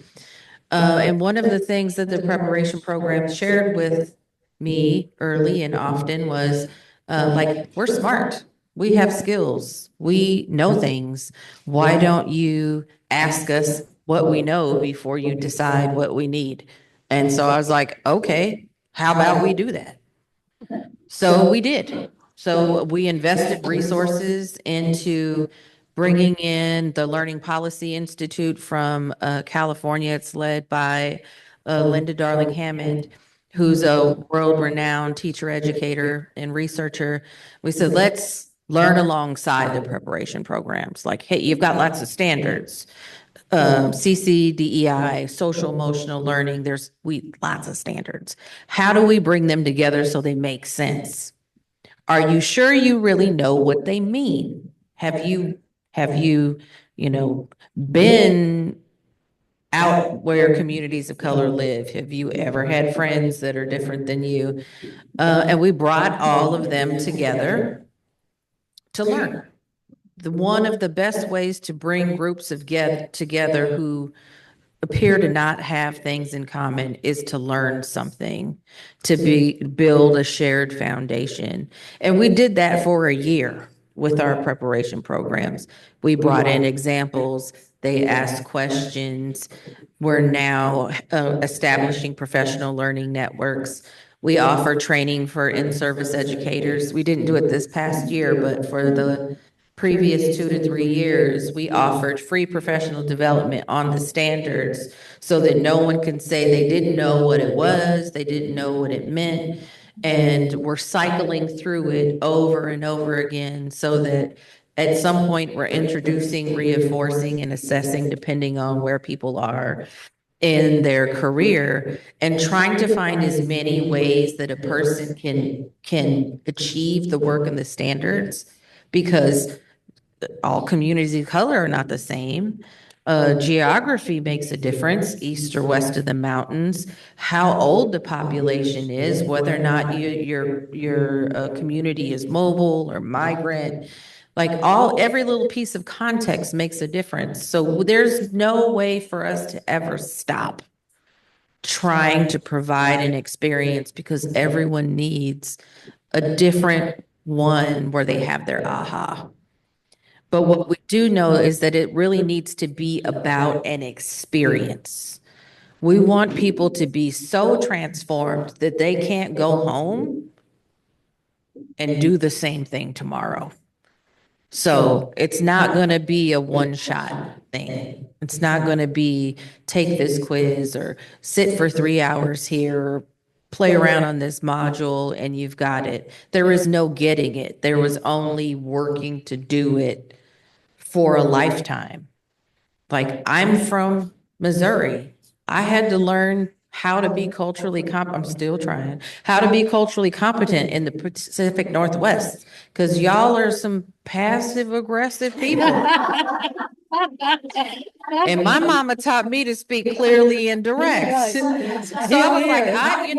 And one of the things that the preparation program shared with me early and often was we're smart. We have skills. We know things. Why don't you ask us what we know before you decide what we need? And so I was like, okay, how about we do that? So we did. So we invested resources into bringing in the Learning Policy Institute from California. It's led by Linda Darling Hammond, who's a world-renowned teacher, educator, and researcher. We said, let's learn alongside the preparation programs. Like, hey, you've got lots of standards. CC, DEI, social emotional learning, there's lots of standards. How do we bring them together so they make sense? Are you sure you really know what they mean? Have you, been out where communities of color live? Have you ever had friends that are different than you? And we brought all of them together to learn. One of the best ways to bring groups of together who appear to not have things in common is to learn something, to build a shared foundation. And we did that for a year with our preparation programs. We brought in examples, they asked questions. We're now establishing professional learning networks. We offer training for in-service educators. We didn't do it this past year, but for the previous 2 to 3 years, we offered free professional development on the standards so that no one can say they didn't know what it was, they didn't know what it meant. And we're cycling through it over and over again so that at some point we're introducing, reinforcing, and assessing depending on where people are in their career, and trying to find as many ways that a person can achieve the work and the standards, because all communities of color are not the same. Geography makes a difference, east or west of the mountains, how old the population is, whether or not your community is mobile or migrant. Like every little piece of context makes a difference. So there's no way for us to ever stop trying to provide an experience, because everyone needs a different one where they have their aha. But what we do know is that it really needs to be about an experience. We want people to be so transformed that they can't go home and do the same thing tomorrow. So it's not going to be a one-shot thing. It's not going to be take this quiz or sit for 3 hours here, or play around on this module and you've got it. There is no getting it. There was only working to do it for a lifetime. Like, I'm from Missouri. I had to learn how to be culturally I'm still trying, how to be culturally competent in the Pacific Northwest, because y'all are some passive aggressive people. And my mama taught me to speak clearly and direct. So I was like,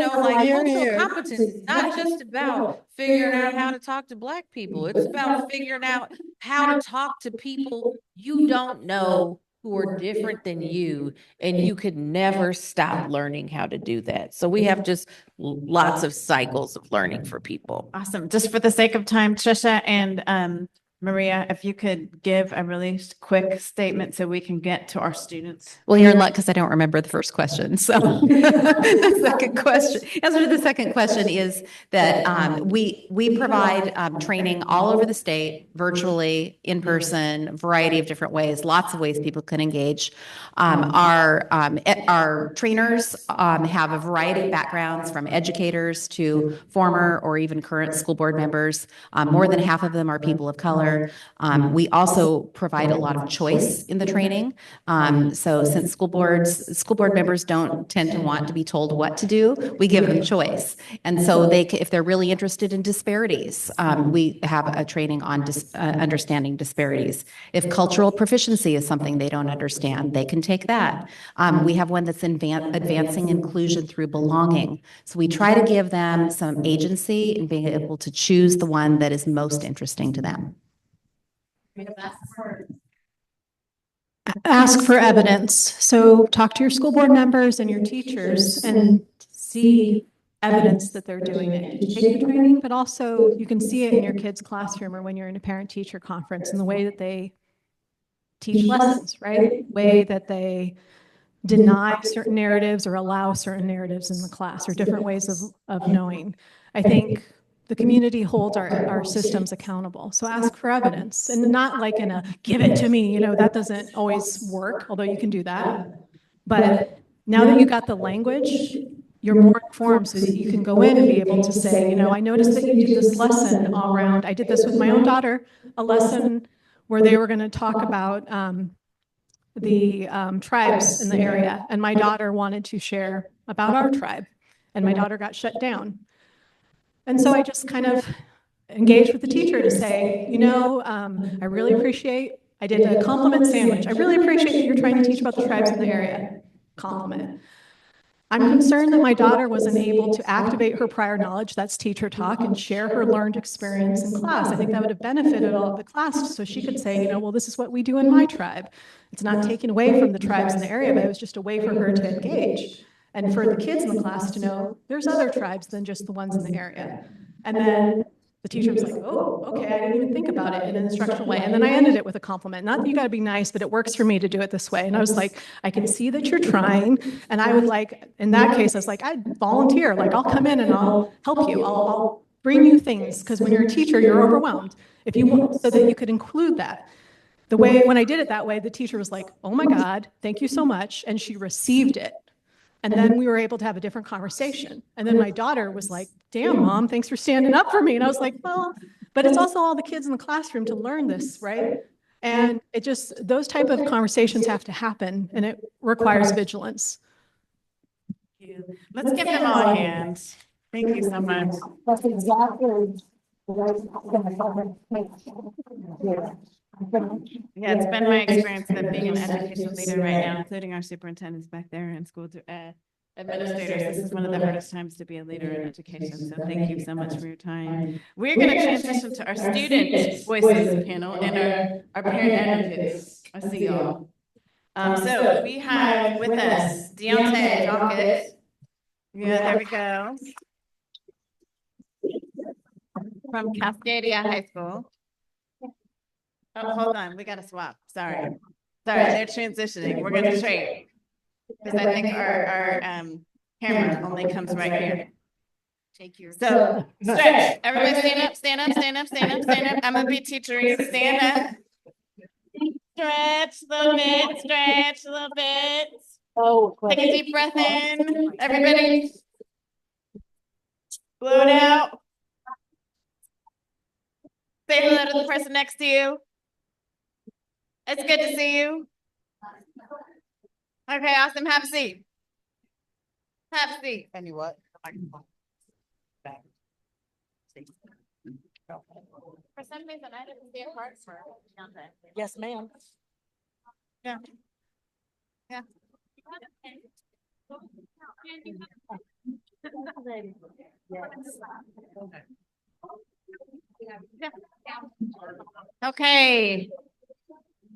cultural competence is not just about figuring out how to talk to Black people. It's about figuring out how to talk to people you don't know who are different than you, and you could never stop learning how to do that. So we have just lots of cycles of learning for people. Awesome. Just for the sake of time, Trisha and Maria, if you could give a really quick statement so we can get to our students. Well, you're in luck because I don't remember the first question. So the second question, answer to the second question is that we provide training all over the state, virtually, in person, a variety of different ways, lots of ways people can engage. Our trainers have a variety of backgrounds, from educators to former or even current school board members. More than half of them are people of color. We also provide a lot of choice in the training. So since school board members don't tend to want to be told what to do, we give them choice. And so if they're really interested in disparities, we have a training on understanding disparities. If cultural proficiency is something they don't understand, they can take that. We have one that's advancing inclusion through belonging. So we try to give them some agency in being able to choose the one that is most interesting to them. Ask for evidence. So talk to your school board members and your teachers and see evidence that they're doing it. You take the training, but also you can see it in your kid's classroom or when you're in a parent-teacher conference, in the way that they teach lessons, right? Way that they deny certain narratives or allow certain narratives in the class, or different ways of knowing. I think the community holds our systems accountable. So ask for evidence, and not like in a give it to me, that doesn't always work, although you can do that. But now that you got the language, you're more informed so that you can go in and be able to say, I noticed that you did this lesson all around. I did this with my own daughter, a lesson where they were going to talk about the tribes in the area. And my daughter wanted to share about our tribe, and my daughter got shut down. And so I just kind of engaged with the teacher to say, I really appreciate, I did a compliment sandwich. I really appreciate that you're trying to teach about the tribes in the area. Compliment. I'm concerned that my daughter wasn't able to activate her prior knowledge, that's teacher talk, and share her learned experience in class. I think that would have benefited all of the class, so she could say, well, this is what we do in my tribe. It's not taken away from the tribes in the area, but it was just a way for her to engage. And for the kids in the class to know there's other tribes than just the ones in the area. And then the teacher was like, oh, okay, I didn't even think about it in an instructional way. And then I ended it with a compliment. Not that you got to be nice, but it works for me to do it this way. And I was like, I can see that you're trying. And I would in that case, I was like, I'd volunteer. I'll come in and I'll help you. I'll bring you things. Because when you're a teacher, you're overwhelmed. If you want, so that you could include that. When I did it that way, the teacher was like, oh my God, thank you so much. And she received it. And then we were able to have a different conversation. And then my daughter was like, damn, Mom, thanks for standing up for me. And I was like, well, but it's also all the kids in the classroom to learn this, right? And it just, those type of conversations have to happen, and it requires vigilance. Let's give them all a hand. Thank you so much. That's exactly Yeah, it's been my experience that being an education leader right now, including our superintendents back there and school administrators. This is one of the hardest times to be a leader in education. So thank you so much for your time. We're going to transition to our student voices panel and our parent advocates. I see y'all. So we have with us Deontay Dockett. Yeah, there we go. From Cascadia High School. Oh, hold on, we gotta swap. Sorry, they're transitioning. We're gonna trade. Because I think our camera only comes right here. Take your. So stretch. Everybody stand up, stand up, stand up, stand up, stand up. I'm gonna be teaching. Stand up. Stretch a little bit, stretch a little bit. Oh, Take a deep breath in. Everybody. Blow it out. Say hello to the person next to you. It's good to see you. Okay, awesome. Have a seat. Have a seat. And you what? For some reason, I didn't see a card for Deontay. yes, ma'am. Yeah. Yeah. Okay.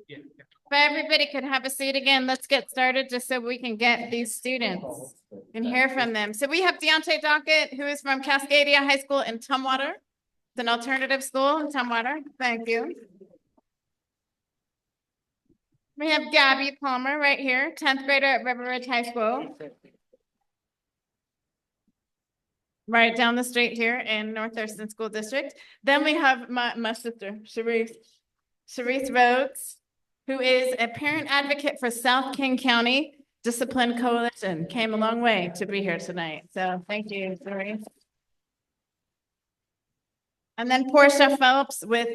If everybody could have a seat again, let's get started just so we can get these students and hear from them. So we have Deontay Dockett, who is from Cascadia High School in Tumwater. It's an alternative school in Tumwater. Thank you. We have Gabby Palmer right here, 10th grader at River Ridge High School. Right down the street here in North Thurston School District. Then we have my sister, Sharice Rhodes, who is a parent advocate for South King County Discipline Coalition. Came a long way to be here tonight. So thank you, Sharice. And then Portia Phelps with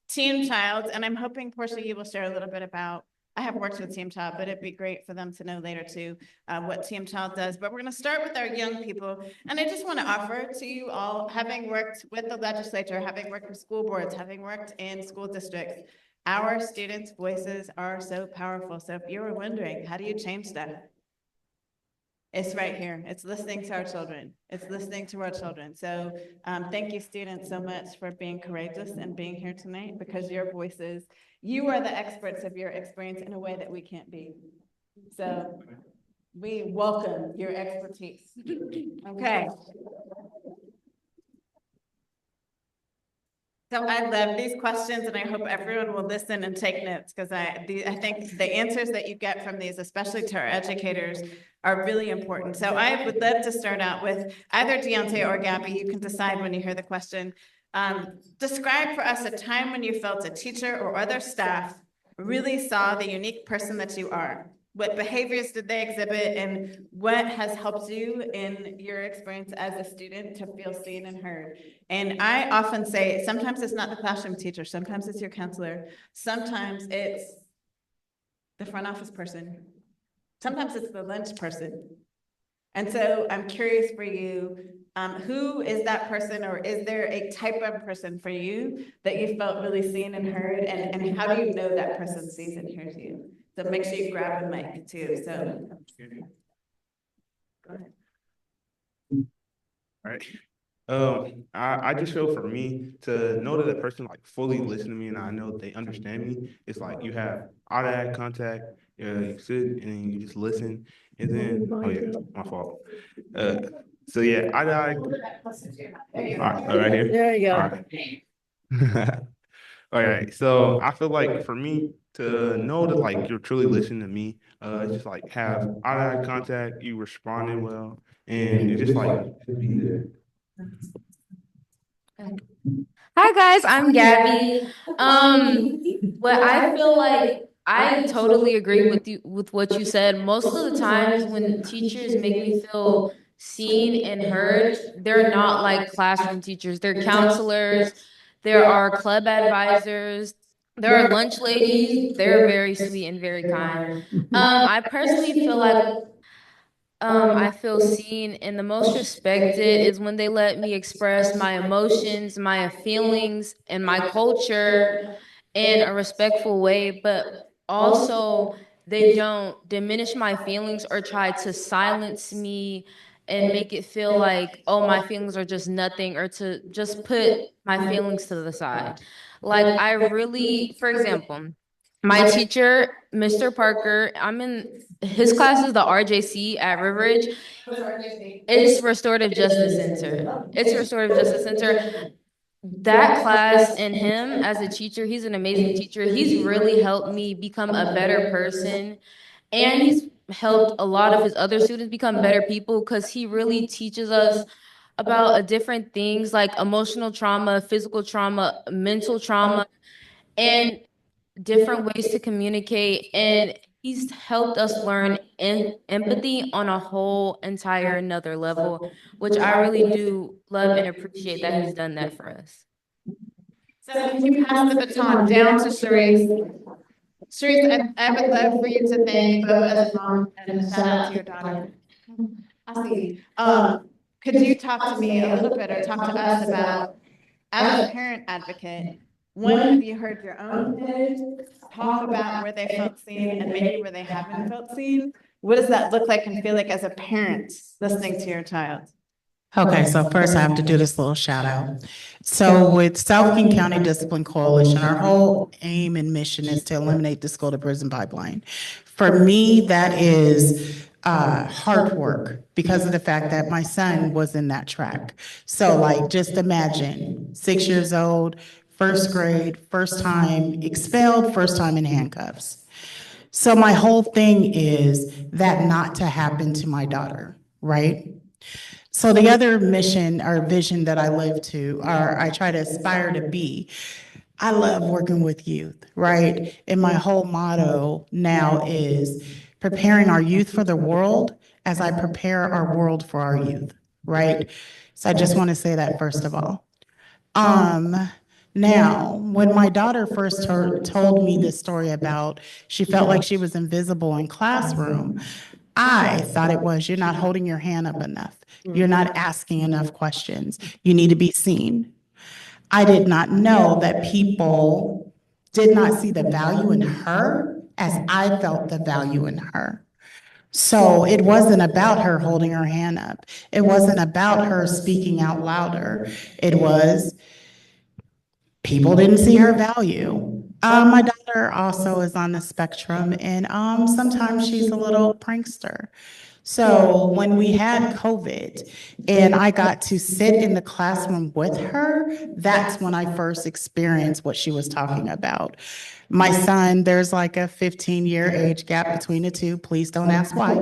Team Child. And I'm hoping, Portia, you will share a little bit about, I have worked with Team Child, but it'd be great for them to know later too what Team Child does. But we're going to start with our young people. And I just want to offer to you all, having worked with the legislature, having worked with school boards, having worked in school districts, our students' voices are so powerful. So if you were wondering, how do you change that? It's right here. It's listening to our children. It's listening to our children. So thank you, students, so much for being courageous and being here tonight, because your voices, you are the experts of your experience in a way that we can't be. So we welcome your expertise. Okay. So I love these questions, and I hope everyone will listen and take notes, because I think the answers that you get from these, especially to our educators, are really important. So I would love to start out with either Deontay or Gabby. You can decide when you hear the question. Describe for us a time when you felt a teacher or other staff really saw the unique person that you are. What behaviors did they exhibit, and what has helped you in your experience as a student to feel seen and heard? And I often say, sometimes it's not the classroom teacher, sometimes it's your counselor, sometimes it's the front office person, sometimes it's the lunch person. And so I'm curious for you, who is that person, or is there a type of person for you that you felt really seen and heard, and how do you know that person sees and hears you? So make sure you grab a mic too. So go ahead. All right. I just feel for me to know that a person like fully listen to me and I know they understand me. It's like you have eye-to-eye contact. You sit and then you just listen, and then oh yeah, my fault. So yeah, eye-to-eye. All right here. There you go. All right. All right. So I feel like for me to know that like you're truly listening to me, it's just like have eye-to-eye contact, you responding well, and you just like be there. Hi guys, I'm Gabby. What I feel like I totally agree with you with what you said. Most of the times when teachers make me feel seen and heard, they're not like classroom teachers. They're counselors, there are club advisors, there are lunch ladies. They're very sweet and very kind. I personally feel like I feel seen and the most respected is when they let me express my emotions, my feelings, and my culture in a respectful way, but also they don't diminish my feelings or try to silence me and make it feel like, oh, my feelings are just nothing, or to just put my feelings to the side. Like, I really, for example, my teacher, Mr. Parker, I'm in his class is the RJC at Riveridge. It's Restorative Justice Center. It's Restorative Justice Center. That class and him as a teacher, he's an amazing teacher. He's really helped me become a better person. And he's helped a lot of his other students become better people because he really teaches us about a different things like emotional trauma, physical trauma, mental trauma, and different ways to communicate. And he's helped us learn empathy on a whole entire another level, which I really do love and appreciate that he's done that for us. So can you pass the baton down to Cerise? Cerise, I would love for you to thank both as a mom and a shout out to your daughter. I see. Could you talk to me a little bit or talk to us about, as a parent advocate, when have you heard your own kids talk about where they felt seen and maybe where they haven't felt seen? What does that look like and feel like as a parent listening to your child? Okay, so first I have to do this little shout out. So with South King County Discipline Coalition, our whole aim and mission is to eliminate the school to prison pipeline. For me, that is hard work because of the fact that my son was in that track. So like, just imagine 6 years old, first grade, first time expelled, first time in handcuffs. So my whole thing is that not to happen to my daughter, right? So the other mission or vision that I live to, or I try to aspire to be, I love working with youth, right? And my whole motto now is preparing our youth for the world as I prepare our world for our youth, right? So I just want to say that first of all. Now, when my daughter first told me this story about she felt like she was invisible in classroom, I thought it was, you're not holding your hand up enough. You're not asking enough questions. You need to be seen. I did not know that people did not see the value in her as I felt the value in her. So it wasn't about her holding her hand up. It wasn't about her speaking out louder. It was people didn't see her value. My daughter also is on the spectrum, and sometimes she's a little prankster. So when we had COVID and I got to sit in the classroom with her, that's when I first experienced what she was talking about. My son, there's like a 15-year age gap between the two. Please don't ask why.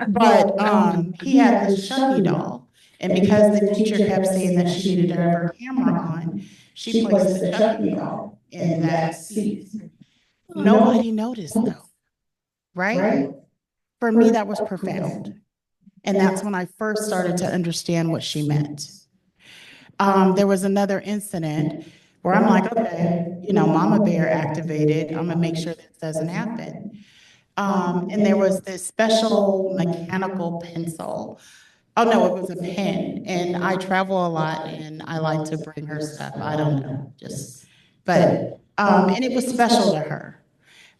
But he had this Chucky doll. And because the teacher kept saying that she needed to have her camera on, she placed the Chucky doll in that seat. Nobody noticed though, right? For me, that was profound. And that's when I first started to understand what she meant. There was another incident where I'm like, okay, Mama Bear activated. I'm gonna make sure this doesn't happen. And there was this special mechanical pencil. Oh no, it was a pen. And I travel a lot and I like to bring her stuff. I don't know, and it was special to her.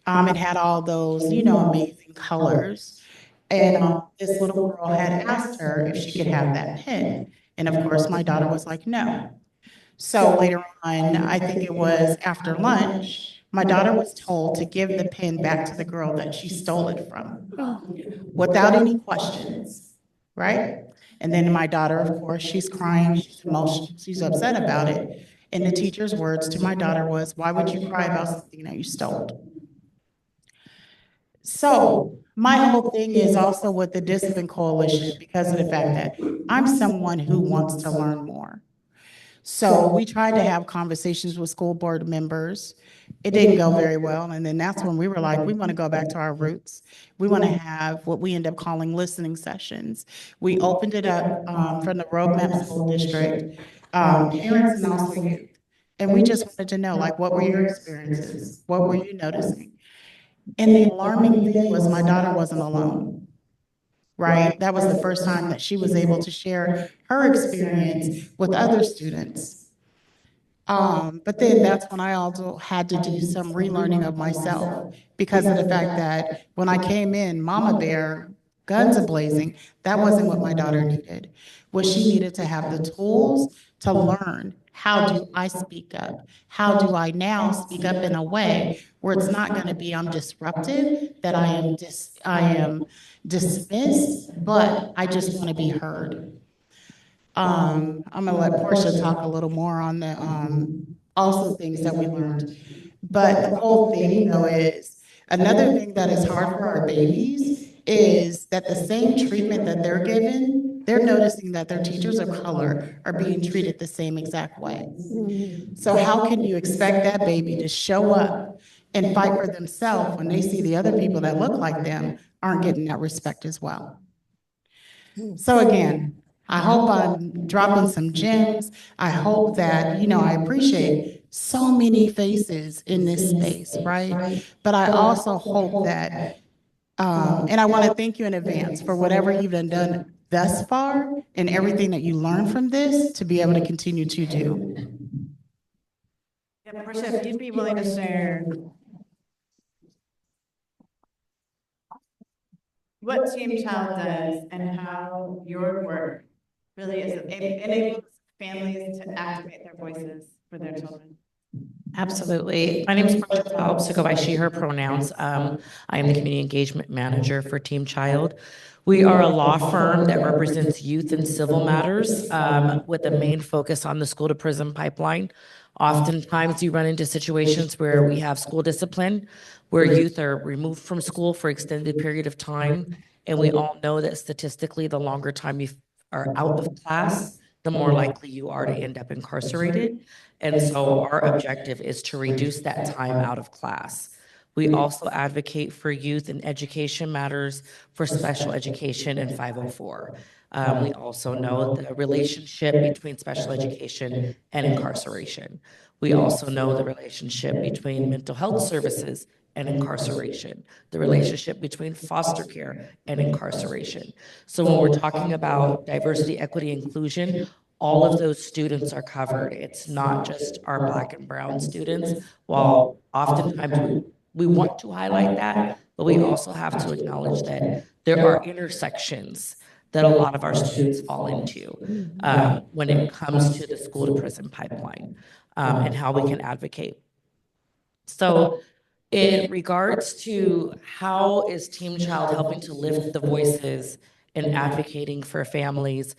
It had all those, amazing colors. And this little girl had asked her if she could have that pen. And of course, my daughter was like, no. So later on, I think it was after lunch, my daughter was told to give the pen back to the girl that she stole it from without any questions, right? And then my daughter, of course, she's crying, she's emotional, she's upset about it. And the teacher's words to my daughter was, why would you cry about something that you stole? So my whole thing is also with the Discipline Coalition because of the fact that I'm someone who wants to learn more. So we tried to have conversations with school board members. It didn't go very well. And then that's when we were like, we want to go back to our roots. We want to have what we end up calling listening sessions. We opened it up from the Roadmap School District, parents and also youth. And we just wanted to know, like, what were your experiences? What were you noticing? And the alarming thing was my daughter wasn't alone, right? That was the first time that she was able to share her experience with other students. But then that's when I also had to do some relearning of myself because of the fact that when I came in, Mama Bear, guns a-blazing, that wasn't what my daughter needed. What she needed to have the tools to learn, how do I speak up? How do I now speak up in a way where it's not going to be I'm disruptive, that I am dismissed, but I just want to be heard. I'm gonna let Portia talk a little more on the also things that we learned. But the whole thing though is another thing that is hard for our babies is that the same treatment that they're given, they're noticing that their teachers of color are being treated the same exact way. So how can you expect that baby to show up and fight for themselves when they see the other people that look like them aren't getting that respect as well? So again, I hope I'm dropping some gems. I hope that, I appreciate so many faces in this space, right? But I also hope that, and I want to thank you in advance for whatever you've done thus far and everything that you learned from this to be able to continue to do. Yeah, Portia, if you'd be willing to share what Team Child does and how your work really is enables families to activate their voices for their children. Absolutely. My name is Portia Phelps, to go by she, her pronouns. I am the community engagement manager for Team Child. We are a law firm that represents youth in civil matters with a main focus on the school to prison pipeline. Oftentimes you run into situations where we have school discipline, where youth are removed from school for extended period of time. And we all know that statistically, the longer time you are out of class, the more likely you are to end up incarcerated. And so our objective is to reduce that time out of class. We also advocate for youth and education matters for special education and 504. We also know the relationship between special education and incarceration. We also know the relationship between mental health services and incarceration, the relationship between foster care and incarceration. So when we're talking about diversity, equity, inclusion, all of those students are covered. It's not just our Black and brown students. While oftentimes we want to highlight that, but we also have to acknowledge that there are intersections that a lot of our students fall into when it comes to the school to prison pipeline and how we can advocate. So in regards to how is Team Child helping to lift the voices and advocating for families,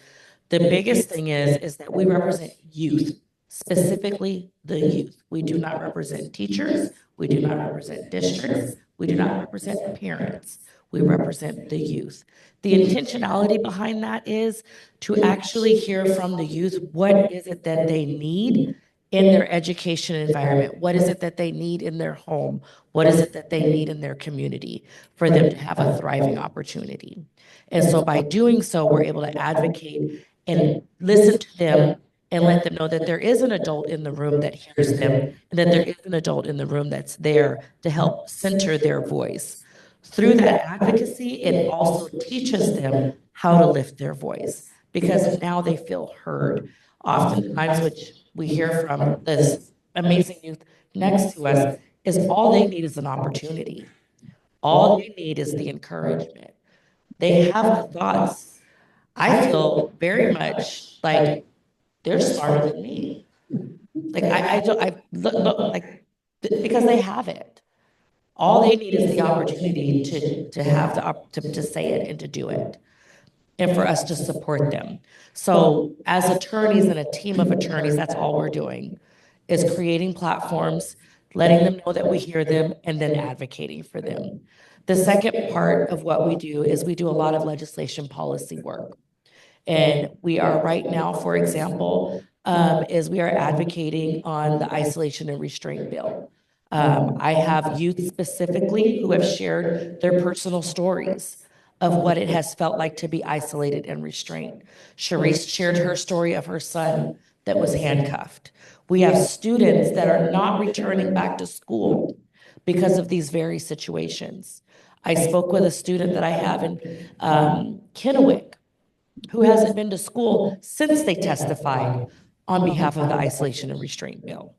the biggest thing is that we represent youth, specifically the youth. We do not represent teachers. We do not represent districts. We do not represent parents. We represent the youth. The intentionality behind that is to actually hear from the youth, what is it that they need in their education environment? What is it that they need in their home? What is it that they need in their community for them to have a thriving opportunity? And so by doing so, we're able to advocate and listen to them and let them know that there is an adult in the room that hears them and that there is an adult in the room that's there to help center their voice. Through that advocacy, it also teaches them how to lift their voice because now they feel heard. Oftentimes, which we hear from this amazing youth next to us, is all they need is an opportunity. All they need is the encouragement. They have the thoughts. I feel very much like they're smarter than me. Like I don't, I look like because they have it. All they need is the opportunity to have to say it and to do it, and for us to support them. So as attorneys and a team of attorneys, that's all we're doing is creating platforms, letting them know that we hear them, and then advocating for them. The second part of what we do is we do a lot of legislation policy work. And we are right now, for example, is we are advocating on the isolation and restraint bill. I have youth specifically who have shared their personal stories of what it has felt like to be isolated and restrained. Sharice shared her story of her son that was handcuffed. We have students that are not returning back to school because of these very situations. I spoke with a student that I have in Kennewick who hasn't been to school since they testified on behalf of the isolation and restraint bill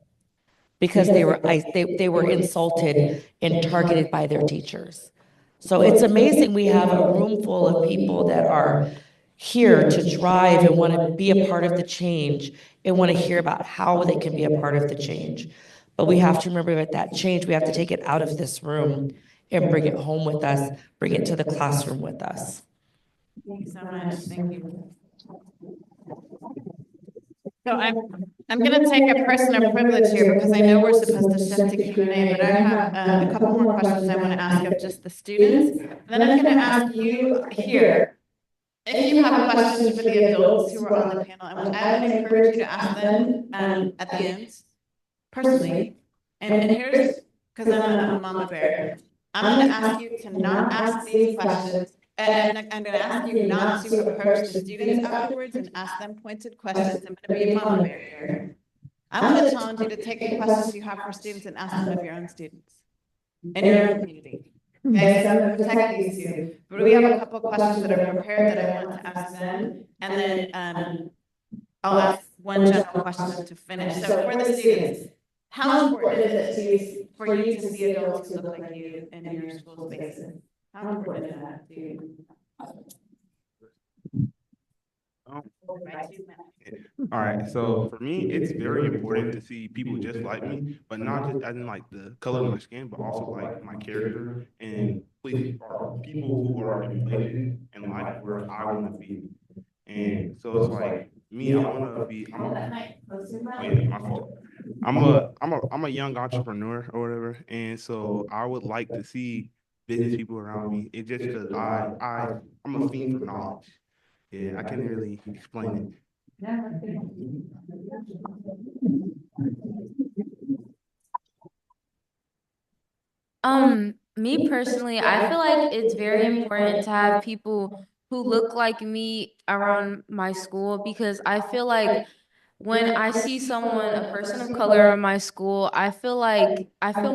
because they were insulted and targeted by their teachers. So it's amazing we have a room full of people that are here to drive and want to be a part of the change and want to hear about how they can be a part of the change. But we have to remember that that change, we have to take it out of this room and bring it home with us, bring it to the classroom with us. Thank you so much. Thank you. So I'm going to take a personal privilege here because I know we're supposed to shift to Q&A, but I have a couple more questions I want to ask of just the students. And then I'm going to ask you here, if you have questions for the adults who are on the panel, I would encourage you to ask them at the end, personally. And here's, because I'm a mama bear, I'm going to ask you to not ask these questions. And I'm going to ask you not to approach the students afterwards and ask them pointed questions. I'm going to be a mama bear here. I want to challenge you to take the questions you have for students and ask them of your own students in your own community. Okay, so I'm going to protect these two, but we have a couple questions that are prepared that I want to ask them, and then I'll ask one general question to finish. So for the students, how important is it for you to see adults who look like you in your school spaces? How important is that to you? All right, so for me, it's very important to see people just like me, but not just as in like the color of my skin, but also like my character and please are people who are in places in life where I want to be. And so it's like me, I want to be. Oh yeah, my fault. I'm a young entrepreneur or whatever, and so I would like to see business people around me. It's just because I'm a fiend for knowledge. Yeah, I can't really explain it. Me personally, I feel like it's very important to have people who look like me around my school because I feel like when I see someone, a person of color in my school, I feel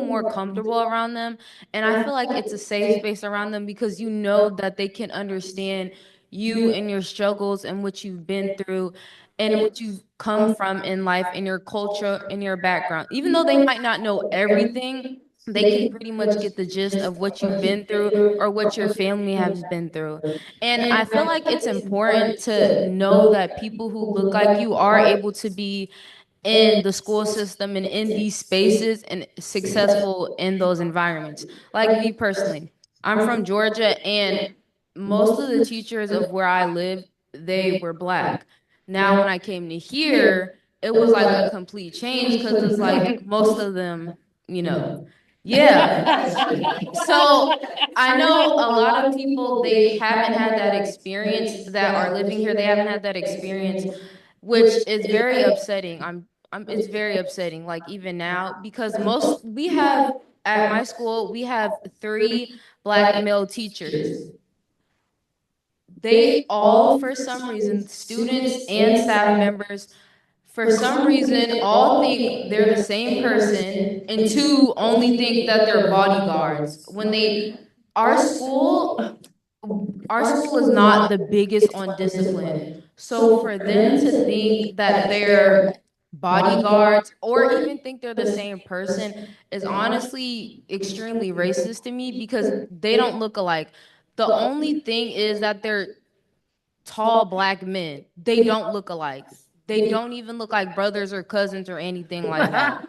more comfortable around them. And I feel like it's a safe space around them because you know that they can understand you and your struggles and what you've been through and what you've come from in life and your culture and your background. Even though they might not know everything, they can pretty much get the gist of what you've been through or what your family has been through. And I feel like it's important to know that people who look like you are able to be in the school system and in these spaces and successful in those environments. Like me personally, I'm from Georgia and most of the teachers of where I live, they were Black. Now, when I came to here, it was like a complete change because it's like most of them, you know, yeah. So I know a lot of people, they haven't had that experience that are living here. They haven't had that experience, which is very upsetting. It's very upsetting, like even now, because we have, at my school, we have 3 Black male teachers. They all, for some reason, students and staff members, for some reason, all think they're the same person, and 2 only think that they're bodyguards. Our school, our school is not the biggest on discipline. So for them to think that they're bodyguards or even think they're the same person is honestly extremely racist to me because they don't look alike. The only thing is that they're tall Black men. They don't look alike. They don't even look like brothers or cousins or anything like that.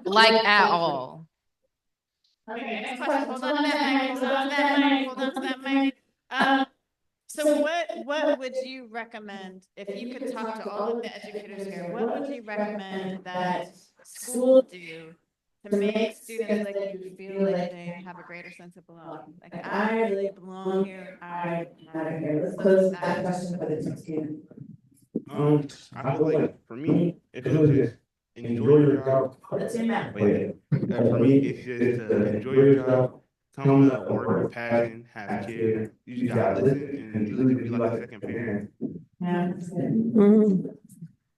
Like at all. Okay, next question. Hold on to that mic. Hold on to that mic. Hold on to that mic. So what would you recommend if you could talk to all of the educators here? What would you recommend that schools do to make students like you feel like they have a greater sense of belonging? Like I really belong here. I matter here. Let's pose that question for the two students. I feel like for me, if it was just enjoy your job, wait, for me, it's just to enjoy your job, come to work with passion, have care. You just gotta listen, and really just be like a second parent.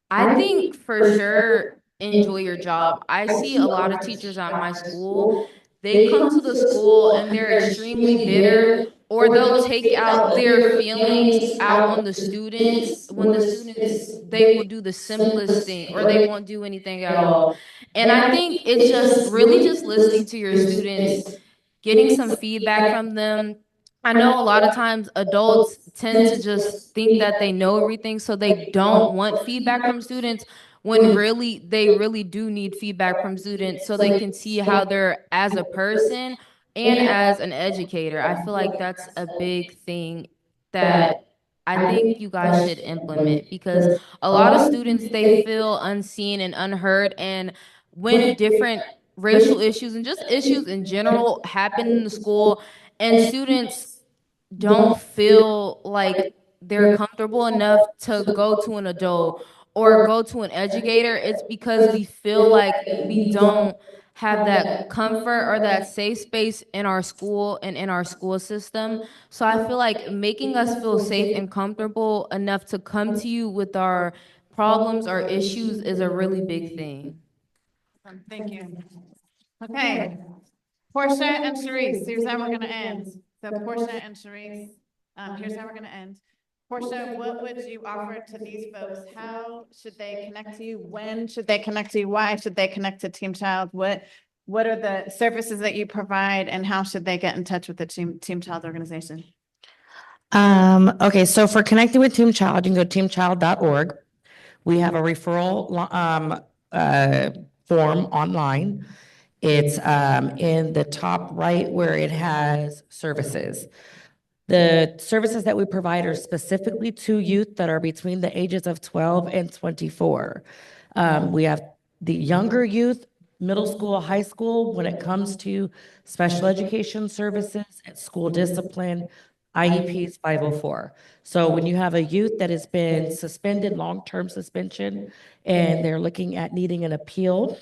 I think for sure enjoy your job. I see a lot of teachers at my school. They come to the school and they're extremely bitter, or they'll take out their feelings out on the students when the students they will do the simplest thing or they won't do anything at all. And I think it's just really just listening to your students, getting some feedback from them. I know a lot of times adults tend to just think that they know everything, so they don't want feedback from students when really they really do need feedback from students so they can see how they're as a person and as an educator. I feel like that's a big thing that I think you guys should implement, because a lot of students, they feel unseen and unheard, and when different racial issues and just issues in general happen in the school and students don't feel like they're comfortable enough to go to an adult or go to an educator, it's because we feel like we don't have that comfort or that safe space in our school and in our school system. So I feel like making us feel safe and comfortable enough to come to you with our problems or issues is a really big thing. Thank you. Okay. Portia and Sharice, here's how we're gonna end. So Portia and Sharice, here's how we're gonna end. Portia, what would you offer to these folks? How should they connect to you? When should they connect to you? Why should they connect to Team Child? What are the services that you provide, and how should they get in touch with the Team Child organization? Okay, so for connecting with Team Child, you can go to teamchild.org. We have a referral form online. It's in the top right where it has services. The services that we provide are specifically to youth that are between the ages of 12 and 24. We have the younger youth, middle school, high school, when it comes to special education services, and school discipline, IEPs 504. So when you have a youth that has been suspended, long-term suspension, and they're looking at needing an appeal,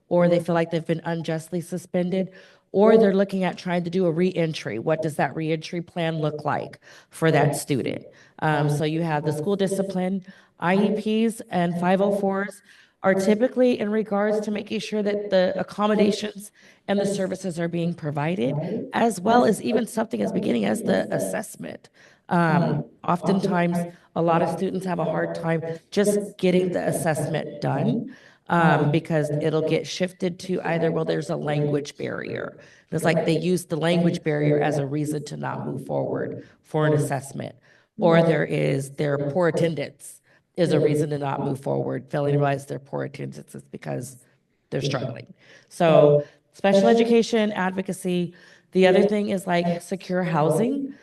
or they feel like they've been unjustly suspended, or they're looking at trying to do a reentry. What does that reentry plan look like for that student? So you have the school discipline, IEPs, and 504s are typically in regards to making sure that the accommodations and the services are being provided, as well as even something as beginning as the assessment. Oftentimes, a lot of students have a hard time just getting the assessment done because it'll get shifted to either, well, there's a language barrier. It's like they use the language barrier as a reason to not move forward for an assessment, or their poor attendance is a reason to not move forward. Failing to realize their poor attendance is because they're struggling. So special education, advocacy. The other thing is like secure housing.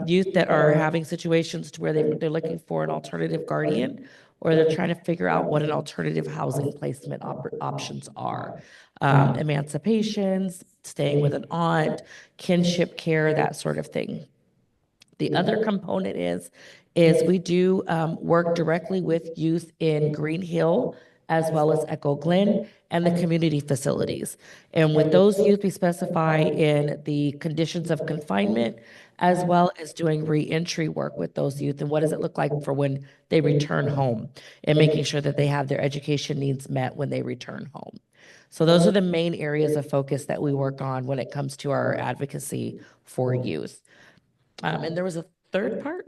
Youth that are having situations to where they're looking for an alternative guardian, or they're trying to figure out what an alternative housing placement options are. Emancipations, staying with an aunt, kinship care, that sort of thing. The other component is we do work directly with youth in Green Hill as well as Echo Glen and the community facilities. And with those youth, we specify in the conditions of confinement as well as doing reentry work with those youth. And what does it look like for when they return home, and making sure that they have their education needs met when they return home. So those are the main areas of focus that we work on when it comes to our advocacy for youth. And there was a third part?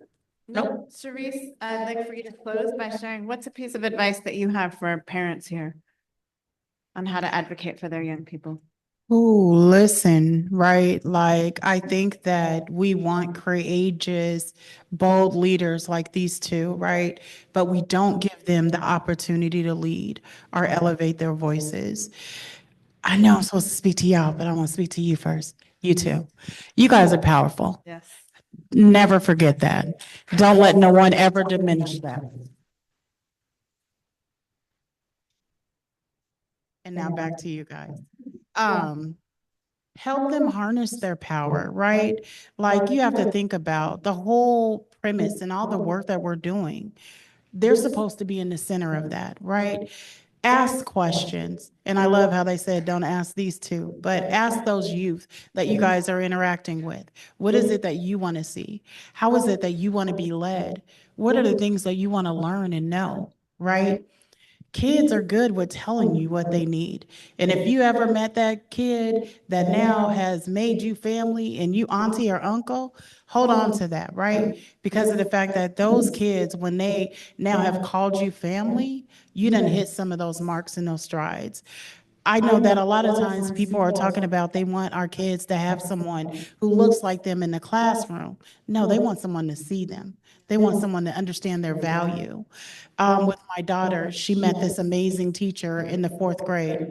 No, Sharice, I'd like for you to close by sharing what's a piece of advice that you have for parents here on how to advocate for their young people. Ooh, listen, right? Like, I think that we want courageous, bold leaders like these two, right? But we don't give them the opportunity to lead or elevate their voices. I know I'm supposed to speak to y'all, but I want to speak to you first. You too. You guys are powerful. Yes. Never forget that. Don't let no one ever diminish that. And now back to you guys. Help them harness their power, right? Like, you have to think about the whole premise and all the work that we're doing. They're supposed to be in the center of that, right? Ask questions. And I love how they said, don't ask these two, but ask those youth that you guys are interacting with. What is it that you want to see? How is it that you want to be led? What are the things that you want to learn and know, right? Kids are good with telling you what they need. And if you ever met that kid that now has made you family and you auntie or uncle, hold on to that, right? Because of the fact that those kids, when they now have called you family, you done hit some of those marks and those strides. I know that a lot of times people are talking about they want our kids to have someone who looks like them in the classroom. No, they want someone to see them. They want someone to understand their value. With my daughter, she met this amazing teacher in the 4th grade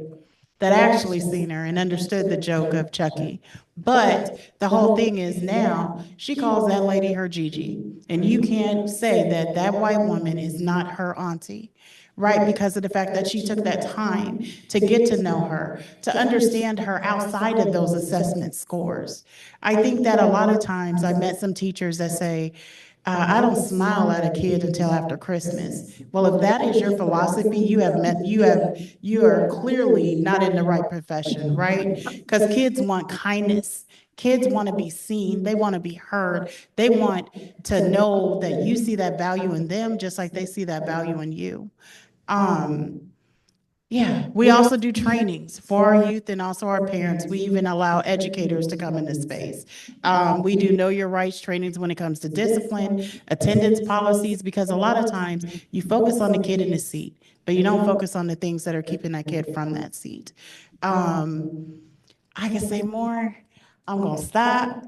that actually seen her and understood the joke of Chucky. But the whole thing is now she calls that lady her Gigi. And you can't say that that white woman is not her auntie, right? Because of the fact that she took that time to get to know her, to understand her outside of those assessment scores. I think that a lot of times I met some teachers that say, I don't smile at a kid until after Christmas. Well, if that is your philosophy, you are clearly not in the right profession, right? Because kids want kindness. Kids want to be seen. They want to be heard. They want to know that you see that value in them, just like they see that value in you. Yeah, we also do trainings for our youth and also our parents. We even allow educators to come into space. We do know your rights trainings when it comes to discipline, attendance policies, because a lot of times you focus on the kid in the seat, but you don't focus on the things that are keeping that kid from that seat. I can say more. I'm gonna stop.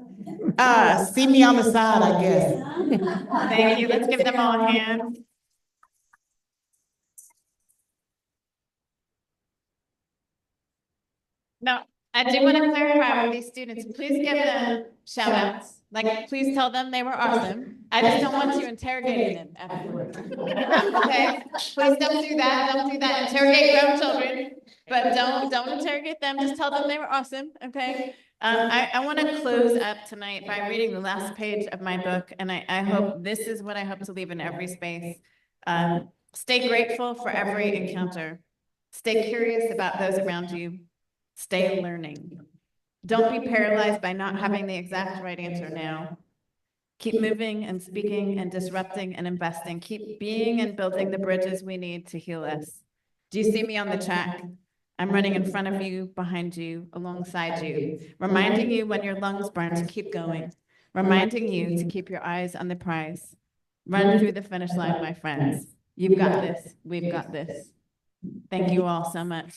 See me on the side, I guess. Thank you. Let's give them all a hand. Now, I do want to clarify with these students, please give them shout outs. Like, please tell them they were awesome. I just don't want you interrogating them afterwards. Okay? Please don't do that. Don't do that. Interrogate grown children, but don't interrogate them. Just tell them they were awesome. Okay? I want to close up tonight by reading the last page of my book, and I hope this is what I hope to leave in every space. Stay grateful for every encounter. Stay curious about those around you. Stay learning. Don't be paralyzed by not having the exact right answer now. Keep moving and speaking and disrupting and investing. Keep being and building the bridges we need to heal us. Do you see me on the track? I'm running in front of you, behind you, alongside you, reminding you when your lungs burn to keep going, reminding you to keep your eyes on the prize. Run through the finish line, my friends. You've got this. We've got this. Thank you all so much.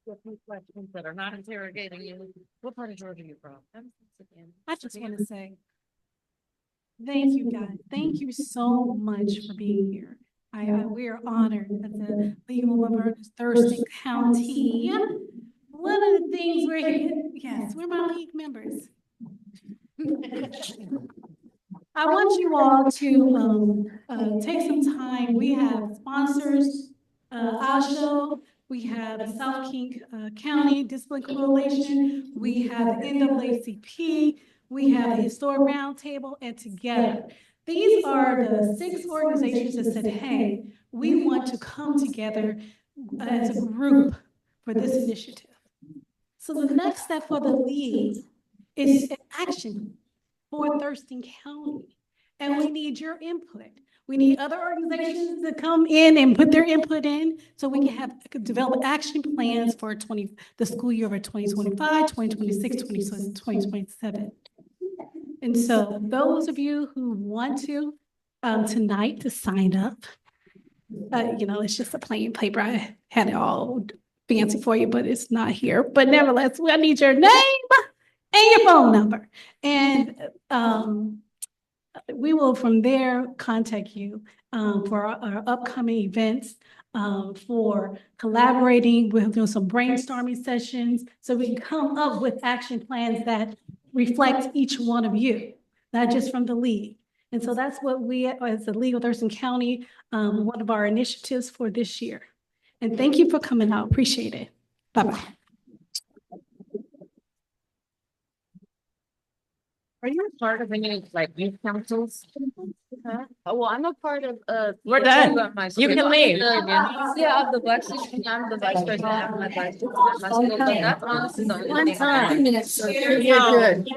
A few questions that are not interrogating you. What part of Georgia are you from? I just want to say, thank you guys. Thank you so much for being here. We are honored as the League of Women Voters Thurston County. One of the things we're my league members. I want you all to take some time. We have sponsors, ASHO, we have the South King County Discipline Coalition, we have the NAACP, we have the Historic Roundtable, and together. These are the 6 organizations that said, hey, we want to come together as a group for this initiative. So the next step for the league is an action for Thurston County. And we need your input. We need other organizations to come in and put their input in so we can develop action plans for the school year of 2025, 2026, 2027. And so those of you who want to tonight to sign up, it's just a plain paper. I had it all fancy for you, but it's not here. But nevertheless, I need your name and your phone number. And we will from there contact you for our upcoming events, for collaborating. We'll do some brainstorming sessions so we can come up with action plans that reflect each one of you, not just from the league. And so that's what we, as the League of Thurston County, one of our initiatives for this year. And thank you for coming out. Appreciate it. Bye-bye. Are you a part of any like youth councils? Well, I'm a part of We're done. You can leave. Yeah, of the Black Student Union. I'm the vice president of my Black student at my school, but that's honestly the only thing. One time. I know. You're good.